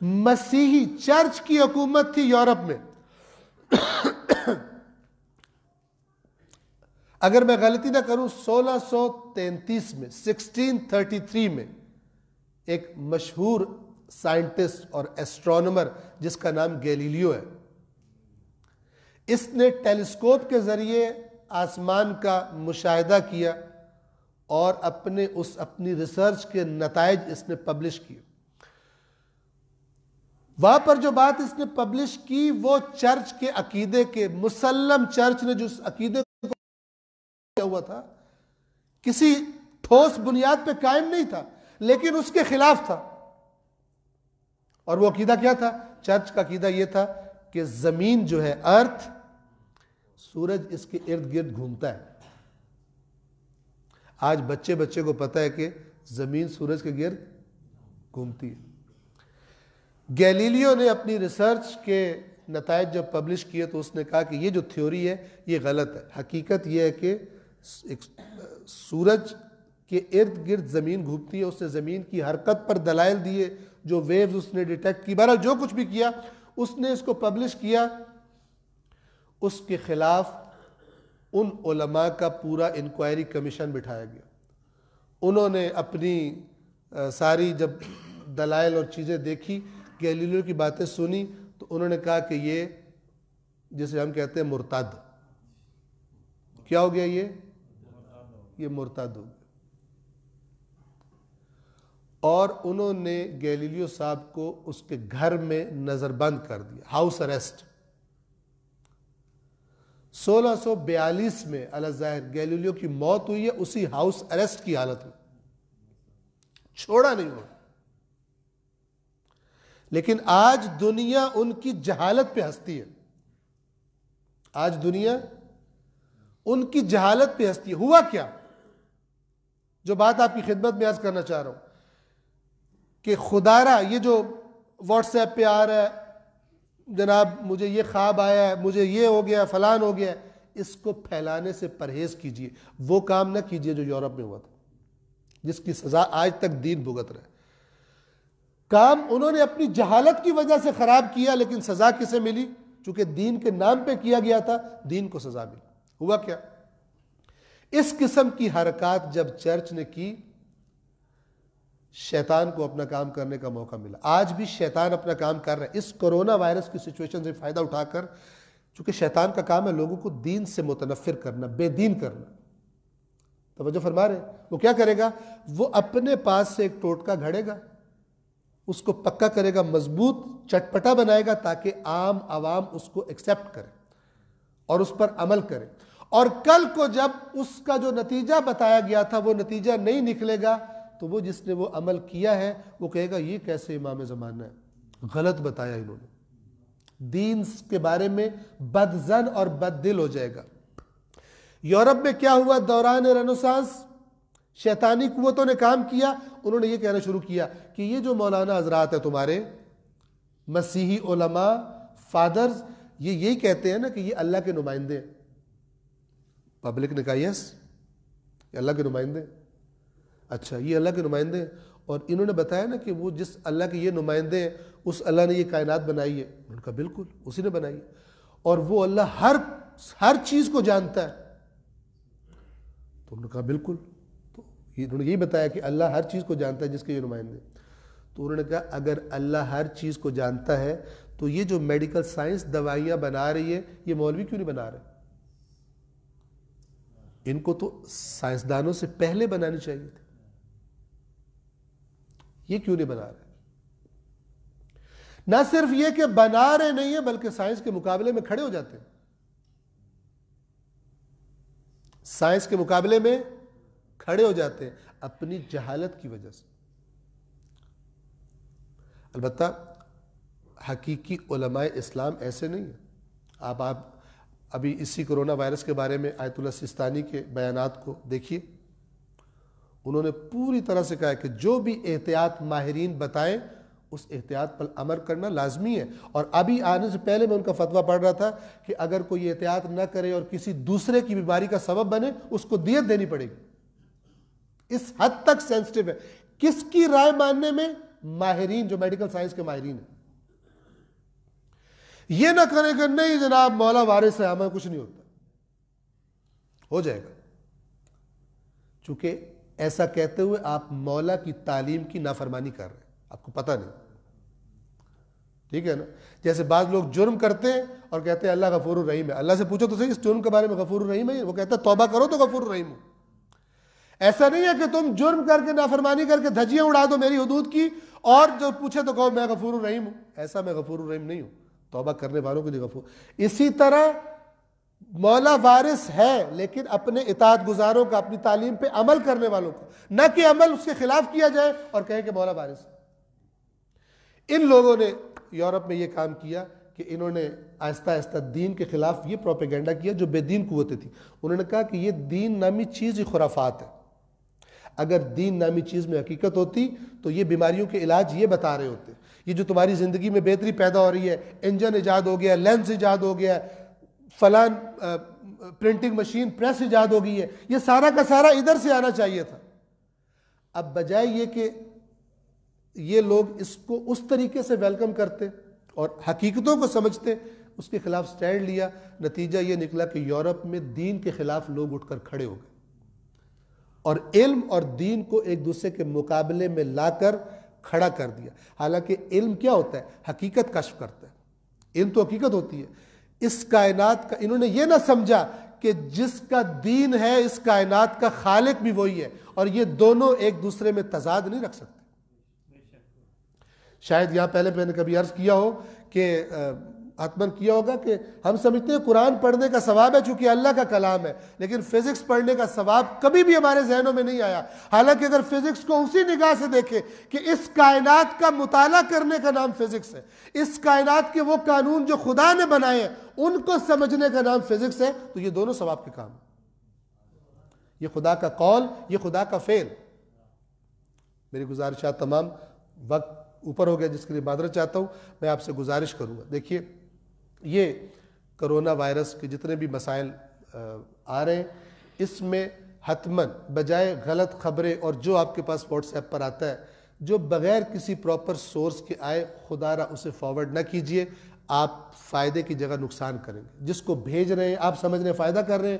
[SPEAKER 1] مسیحی چرچ کی حکومت تھی یورپ میں. اگر میں غلطی نہ کروں 1633 میں 1633 میں ایک مشہور سائنٹسٹ اور ایسٹرونومر جس کا نام گیلیلیو ہے, اس نے ٹیلیسکوپ کے ذریعے آسمان کا مشاہدہ کیا اور اپنی ریسرچ کے نتائج اس نے پبلش کیے. وہاں پر جو بات اس نے پبلش کی وہ چرچ کے عقیدے کے, مسلم چرچ نے جو اس عقیدے کو کیا ہوا تھا کسی ٹھوس بنیاد پہ قائم نہیں تھا, لیکن اس کے خلاف تھا. اور وہ عقیدہ کیا تھا؟ چرچ کا عقیدہ یہ تھا کہ زمین جو ہے ارتھ, سورج اس کے ارد گرد گھومتا ہے. آج بچے کو پتا ہے کہ زمین سورج کے گرد گھومتی ہے. گیلیلیو نے اپنی ریسرچ کے نتائج جب پبلش کیے تو اس نے کہا کہ یہ جو تھیوری ہے یہ غلط ہے. حقیقت یہ ہے کہ سورج کے ارد گرد زمین گھومتی ہے. اس نے زمین کی حرکت پر دلائل دیے, جو ویوز اس نے ڈیٹیکٹ کی, بہرحال جو کچھ بھی کیا اس نے اس کو پبلش کیا. اس کے خلاف ان علماء کا پورا انکوائری کمیشن بٹھایا گیا. انہوں نے اپنی ساری جب دلائل اور چیزیں دیکھی, گیلیلیو کی باتیں سنی, تو انہوں نے کہا کہ یہ جسے ہم کہتے ہیں مرتد. کیا ہو گیا؟ یہ مرتد ہو گیا. اور انہوں نے گیلیلیو صاحب کو اس کے گھر میں نظر بند کر دیا, ہاؤس اریسٹ. 1642 میں الظاہر گیلیلیو کی موت ہوئی ہے اسی ہاؤس اریسٹ کی حالت میں, چھوڑا نہیں ہوا. لیکن آج دنیا ان کی جہالت پہ ہنستی ہے. آج دنیا ان کی جہالت پہ ہنستی ہے. ہوا کیا؟ جو بات آپ کی خدمت میں عرض کرنا چاہ رہا ہوں کہ خدا را یہ جو واٹس ایپ پہ آ رہا ہے, جناب مجھے یہ خواب آیا ہے, مجھے یہ ہو گیا, فلان ہو گیا, اس کو پھیلانے سے پرہیز کیجئے. وہ کام نہ کیجئے جو یورپ میں ہوا تھا, جس کی سزا آج تک دین بھگت رہا ہے. کام انہوں نے اپنی جہالت کی وجہ سے خراب کیا, لیکن سزا کسے ملی؟ چونکہ دین کے نام پہ کیا گیا تھا, دین کو سزا ملی. ہوا کیا؟ اس قسم کی حرکات جب چرچ نے کی, شیطان کو اپنا کام کرنے کا موقع ملا. آج بھی شیطان اپنا کام کر رہا ہے اس کرونا وائرس کی سچویشن سے فائدہ اٹھا کر, چونکہ شیطان کا کام ہے لوگوں کو دین سے متنفر کرنا, بے دین کرنا. توجہ فرما رہے ہیں؟ وہ کیا کرے گا؟ وہ اپنے پاس سے ایک ٹوٹکا گھڑے گا, اس کو پکا کرے گا, مضبوط چٹپٹا بنائے گا تاکہ عام عوام اس کو ایکسپٹ کرے اور اس پر عمل کرے. اور کل کو جب اس کا جو نتیجہ بتایا گیا تھا وہ نتیجہ نہیں نکلے گا تو وہ جس نے وہ عمل کیا ہے وہ کہے گا یہ کیسے امام زمانہ ہے, غلط بتایا انہوں نے. دین کے بارے میں بد ظن اور بد دل ہو جائے گا. یورپ میں کیا ہوا دوران رنسانس؟ شیطانی قوتوں نے کام کیا. انہوں نے یہ کہنا شروع کیا کہ یہ جو مولانا حضرات ہیں تمہارے مسیحی علماء فادرز, یہ یہی کہتے ہیں نا کہ یہ اللہ کے نمائندے ہیں. پبلک نے کہا یس, یہ اللہ کے نمائندے. اچھا یہ اللہ کے نمائندے ہیں, اور انہوں نے بتایا نا کہ وہ جس اللہ کے یہ نمائندے ہیں اس اللہ نے یہ کائنات بنائی ہے. انہوں نے کہا بالکل اسی نے بنائی ہے, اور وہ اللہ ہر چیز کو جانتا ہے. تو انہوں نے کہا بالکل, تو انہوں نے یہی بتایا کہ اللہ ہر چیز کو جانتا ہے جس کے یہ نمائندے. تو انہوں نے کہا اگر اللہ ہر چیز کو جانتا ہے تو یہ جو میڈیکل سائنس دوائیاں بنا رہی ہے یہ مولوی کیوں نہیں بنا رہے؟ ان کو تو سائنسدانوں سے پہلے بنانی چاہیے تھی, یہ کیوں نہیں بنا رہے؟ نہ صرف یہ کہ بنا رہے نہیں ہیں بلکہ سائنس کے مقابلے میں کھڑے ہو جاتے ہیں. سائنس کے مقابلے میں کھڑے ہو جاتے ہیں اپنی جہالت کی وجہ سے. البتہ حقیقی علماء اسلام ایسے نہیں ہیں. آپ ابھی اسی کرونا وائرس کے بارے میں آیت اللہ سستانی کے بیانات کو دیکھیے. انہوں نے پوری طرح سے کہا کہ جو بھی احتیاط ماہرین بتائیں اس احتیاط پر عمل کرنا لازمی ہے. اور ابھی آنے سے پہلے میں ان کا فتویٰ پڑھ رہا تھا کہ اگر کوئی احتیاط نہ کرے اور کسی دوسرے کی بیماری کا سبب بنے اس کو دیت دینی پڑے گی. اس حد تک سینسٹیو ہے. کس کی رائے ماننے میں؟ ماہرین، جو میڈیکل سائنس کے ماہرین ہیں. یہ نہ کریں کہ نہیں جناب مولا وارث ہے ہمیں کچھ نہیں ہوتا. ہو جائے گا. چونکہ ایسا کہتے ہوئے آپ مولا کی تعلیم کی نافرمانی کر رہے ہیں، آپ کو پتہ نہیں. ٹھیک ہے نا؟ جیسے بعض لوگ جرم کرتے ہیں اور کہتے ہیں اللہ غفور الرحیم ہے. اللہ سے پوچھو تو صحیح اس جرم کے بارے میں غفور الرحیم ہے؟ وہ کہتا ہے توبہ کرو تو غفور الرحیم ہو. ایسا نہیں ہے کہ تم جرم کر کے نافرمانی کر کے دھجیاں اڑا دو میری حدود کی اور جو پوچھے تو کہو میں غفور الرحیم ہوں. ایسا میں غفور الرحیم نہیں ہوں. توبہ کرنے والوں کے لیے غفور. اسی طرح مولا وارث ہے لیکن اپنے اطاعت گزاروں کا، اپنی تعلیم پہ عمل کرنے والوں کا، نہ کہ عمل اس کے خلاف کیا جائے اور کہیں کہ مولا وارث ہے. ان لوگوں نے یورپ میں یہ کام کیا کہ انہوں نے آہستہ آہستہ دین کے خلاف یہ پروپیگنڈا کیا جو بے دین قوتیں تھیں. انہوں نے کہا کہ یہ دین نامی چیز ہی خرافات ہے. اگر دین نامی چیز میں حقیقت ہوتی تو یہ بیماریوں کے علاج یہ بتا رہے ہوتے. یہ جو تمہاری زندگی میں بہتری پیدا ہو رہی ہے، انجن ایجاد ہو گیا، لینس ایجاد ہو گیا، فلان پرنٹنگ مشین پریس ایجاد ہو گئی ہے، یہ سارا کا سارا ادھر سے آنا چاہیے تھا. اب بجائے یہ کہ یہ لوگ اس کو اس طریقے سے ویلکم کرتے اور حقیقتوں کو سمجھتے، اس کے خلاف سٹینڈ لیا. نتیجہ یہ نکلا کہ یورپ میں دین کے خلاف لوگ اٹھ کر کھڑے ہو گئے اور علم اور دین کو ایک دوسرے کے مقابلے میں لا کر کھڑا کر دیا. حالانکہ علم کیا ہوتا ہے؟ حقیقت کشف کرتا ہے. علم تو حقیقت ہوتی ہے. اس کائنات کا انہوں نے یہ نہ سمجھا کہ جس کا دین ہے اس کائنات کا خالق بھی وہی ہے اور یہ دونوں ایک دوسرے میں تضاد نہیں رکھ سکتے. شاید یہاں پہلے میں نے کبھی عرض کیا ہو کہ حتماً کیا ہوگا کہ ہم سمجھتے ہیں قرآن پڑھنے کا ثواب ہے چونکہ اللہ کا کلام ہے، لیکن فزکس پڑھنے کا ثواب کبھی بھی ہمارے ذہنوں میں نہیں آیا. حالانکہ اگر فزکس کو اسی نگاہ سے دیکھیں کہ اس کائنات کا مطالعہ کرنے کا نام فزکس ہے، اس کائنات کے وہ قانون جو خدا نے بنائے ہیں ان کو سمجھنے کا نام فزکس ہے، تو یہ دونوں ثواب کے کام ہیں. یہ خدا کا قول، یہ خدا کا فعل. میری گزارشات تمام، وقت اوپر ہو گیا جس کے لیے معذرت چاہتا ہوں. میں آپ سے گزارش کروں گا، دیکھیے یہ کرونا وائرس کے جتنے بھی مسائل آ رہے ہیں اس میں حتماً بجائے غلط خبریں اور جو آپ کے پاس واٹس ایپ پر آتا ہے جو بغیر کسی پراپر سورس کے آئے، خدا را اسے فارورڈ نہ کیجئے. آپ فائدے کی جگہ نقصان کریں گے. جس کو بھیج رہے ہیں آپ سمجھ رہے ہیں فائدہ کر رہے ہیں.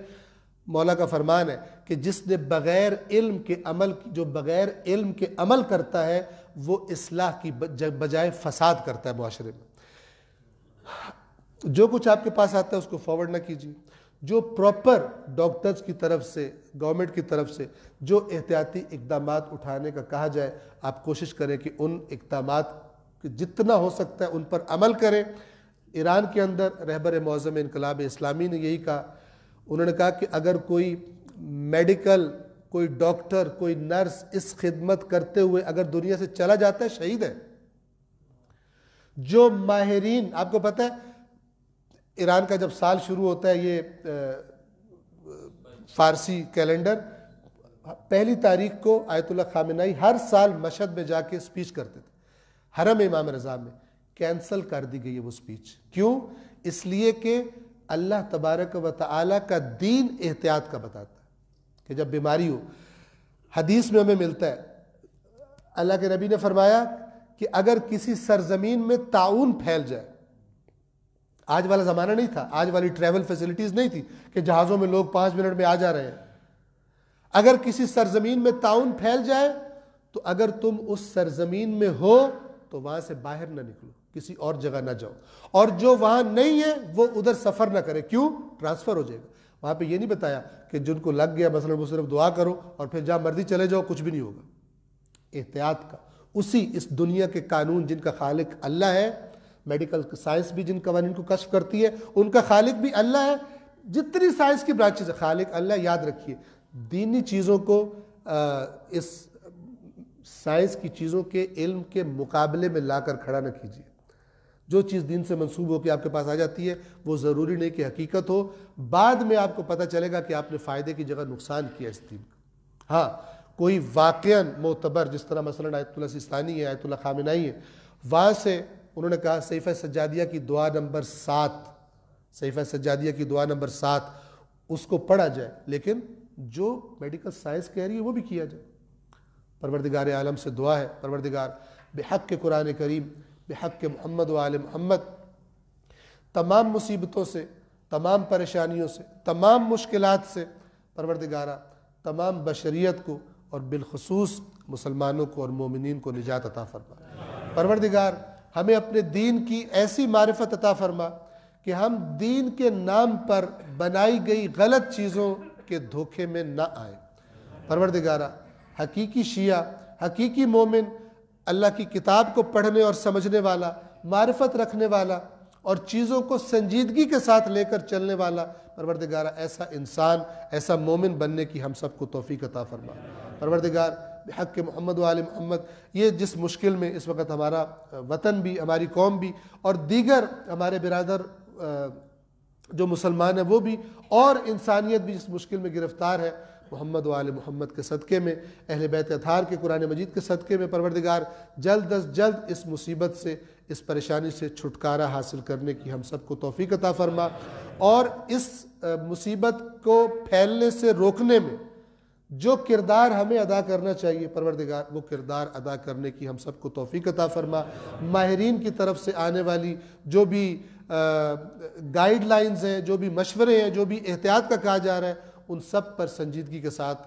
[SPEAKER 1] مولا کا فرمان ہے کہ جس نے بغیر علم کے عمل، جو بغیر علم کے عمل کرتا ہے وہ اصلاح کی بجائے فساد کرتا ہے معاشرے میں. جو کچھ آپ کے پاس آتا ہے اس کو فارورڈ نہ کیجیے. جو پراپر ڈاکٹرز کی طرف سے، گورنمنٹ کی طرف سے جو احتیاطی اقدامات اٹھانے کا کہا جائے آپ کوشش کریں کہ ان اقدامات جتنا ہو سکتا ہے ان پر عمل کریں. ایران کے اندر رہبر معظم انقلاب اسلامی نے یہی کہا. انہوں نے کہا کہ اگر کوئی میڈیکل، کوئی ڈاکٹر، کوئی نرس اس خدمت کرتے ہوئے اگر دنیا سے چلا جاتا ہے شہید ہے. جو ماہرین، آپ کو پتہ ہے ایران کا جب سال شروع ہوتا ہے یہ فارسی کیلنڈر، 1 تاریخ کو آیت اللہ خامنائی ہر سال مشہد میں جا کے سپیچ کرتے تھے حرم امام رضا میں. کینسل کر دی گئی ہے وہ سپیچ. کیوں؟ اس لیے کہ اللہ تبارک و تعالی کا دین احتیاط کا بتاتا ہے کہ جب بیماری ہو، حدیث میں ہمیں ملتا ہے اللہ کے نبی نے فرمایا کہ اگر کسی سرزمین میں طاعون پھیل جائے، آج والا زمانہ نہیں تھا، آج والی ٹریول فیسلٹیز نہیں تھی کہ جہازوں میں لوگ 5 منٹ میں آ جا رہے ہیں. اگر کسی سرزمین میں طاعون پھیل جائے تو اگر تم اس سرزمین میں ہو تو وہاں سے باہر نہ نکلو، کسی اور جگہ نہ جاؤ، اور جو وہاں نہیں ہے وہ ادھر سفر نہ کرے. کیوں؟ ٹرانسفر ہو جائے گا. وہاں پہ یہ نہیں بتایا کہ جن کو لگ گیا مثلا وہ صرف دعا کرو اور پھر جہاں مرضی چلے جاؤ، کچھ بھی نہیں ہوگا. احتیاط کا اسی اس دنیا کے قانون جن کا خالق اللہ ہے، میڈیکل سائنس بھی جن قوانین کو کشف کرتی ہے ان کا خالق بھی اللہ ہے.
[SPEAKER 3] جتنی سائنس کی برانچز ہے خالق اللہ، یاد رکھیے دینی چیزوں کو اس سائنس کی چیزوں کے علم کے مقابلے میں لا کر کھڑا نہ کیجیے۔ جو چیز دین سے منسوب ہو کے آپ کے پاس آ جاتی ہے وہ ضروری نہیں کہ حقیقت ہو، بعد میں آپ کو پتہ چلے گا کہ آپ نے فائدے کی جگہ نقصان کیا اس دین کا۔ ہاں کوئی واقعاً معتبر، جس طرح مثلا آیت اللہ سیستانی ہے، آیت اللہ خامنائی ہے، وہاں سے انہوں نے کہا صحیفہ سجادیہ کی دعا نمبر 7، صحیفہ سجادیہ کی دعا نمبر 7 اس کو پڑھا جائے، لیکن جو میڈیکل سائنس کہہ رہی ہے وہ بھی کیا جائے۔ پروردگار عالم سے دعا ہے، پروردگار بحق قرآن کریم، بحق محمد و آل محمد، تمام مصیبتوں سے، تمام پریشانیوں سے، تمام مشکلات سے پروردگارہ تمام بشریت کو اور بالخصوص مسلمانوں کو اور مومنین کو نجات عطا فرما۔ پروردگار ہمیں اپنے دین کی ایسی معرفت عطا فرما کہ ہم دین کے نام پر بنائی گئی غلط چیزوں کے دھوکے میں نہ آئیں۔ پروردگارہ حقیقی شیعہ، حقیقی مومن، اللہ کی کتاب کو پڑھنے اور سمجھنے والا، معرفت رکھنے والا اور چیزوں کو سنجیدگی کے ساتھ لے کر چلنے والا، پروردگارہ ایسا انسان، ایسا مومن بننے کی ہم سب کو توفیق عطا فرما۔ پروردگار بحق محمد و آل محمد، یہ جس مشکل میں اس وقت ہمارا وطن بھی، ہماری قوم بھی اور دیگر ہمارے برادر جو مسلمان ہیں وہ بھی اور انسانیت بھی جس مشکل میں گرفتار ہے، محمد و آل محمد کے صدقے میں، اہل بیت اطہار کے قرآن مجید کے صدقے میں پروردگار جلد از جلد اس مصیبت سے، اس پریشانی سے چھٹکارا حاصل کرنے کی ہم سب کو توفیق عطا فرما، اور اس مصیبت کو پھیلنے سے روکنے میں جو کردار ہمیں ادا کرنا چاہیے پروردگار وہ کردار ادا کرنے کی ہم سب کو توفیق عطا فرما۔ ماہرین کی طرف سے آنے والی جو بھی گائیڈ لائنز ہیں، جو بھی مشورے ہیں، جو بھی احتیاط کا کہا جا رہا ہے، ان سب پر سنجیدگی کے ساتھ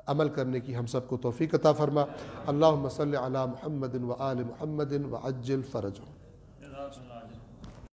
[SPEAKER 3] عمل کرنے کی ہم سب کو توفیق عطا فرما۔ اللہم صلی علی محمد و آل محمد وعجل فرجہ۔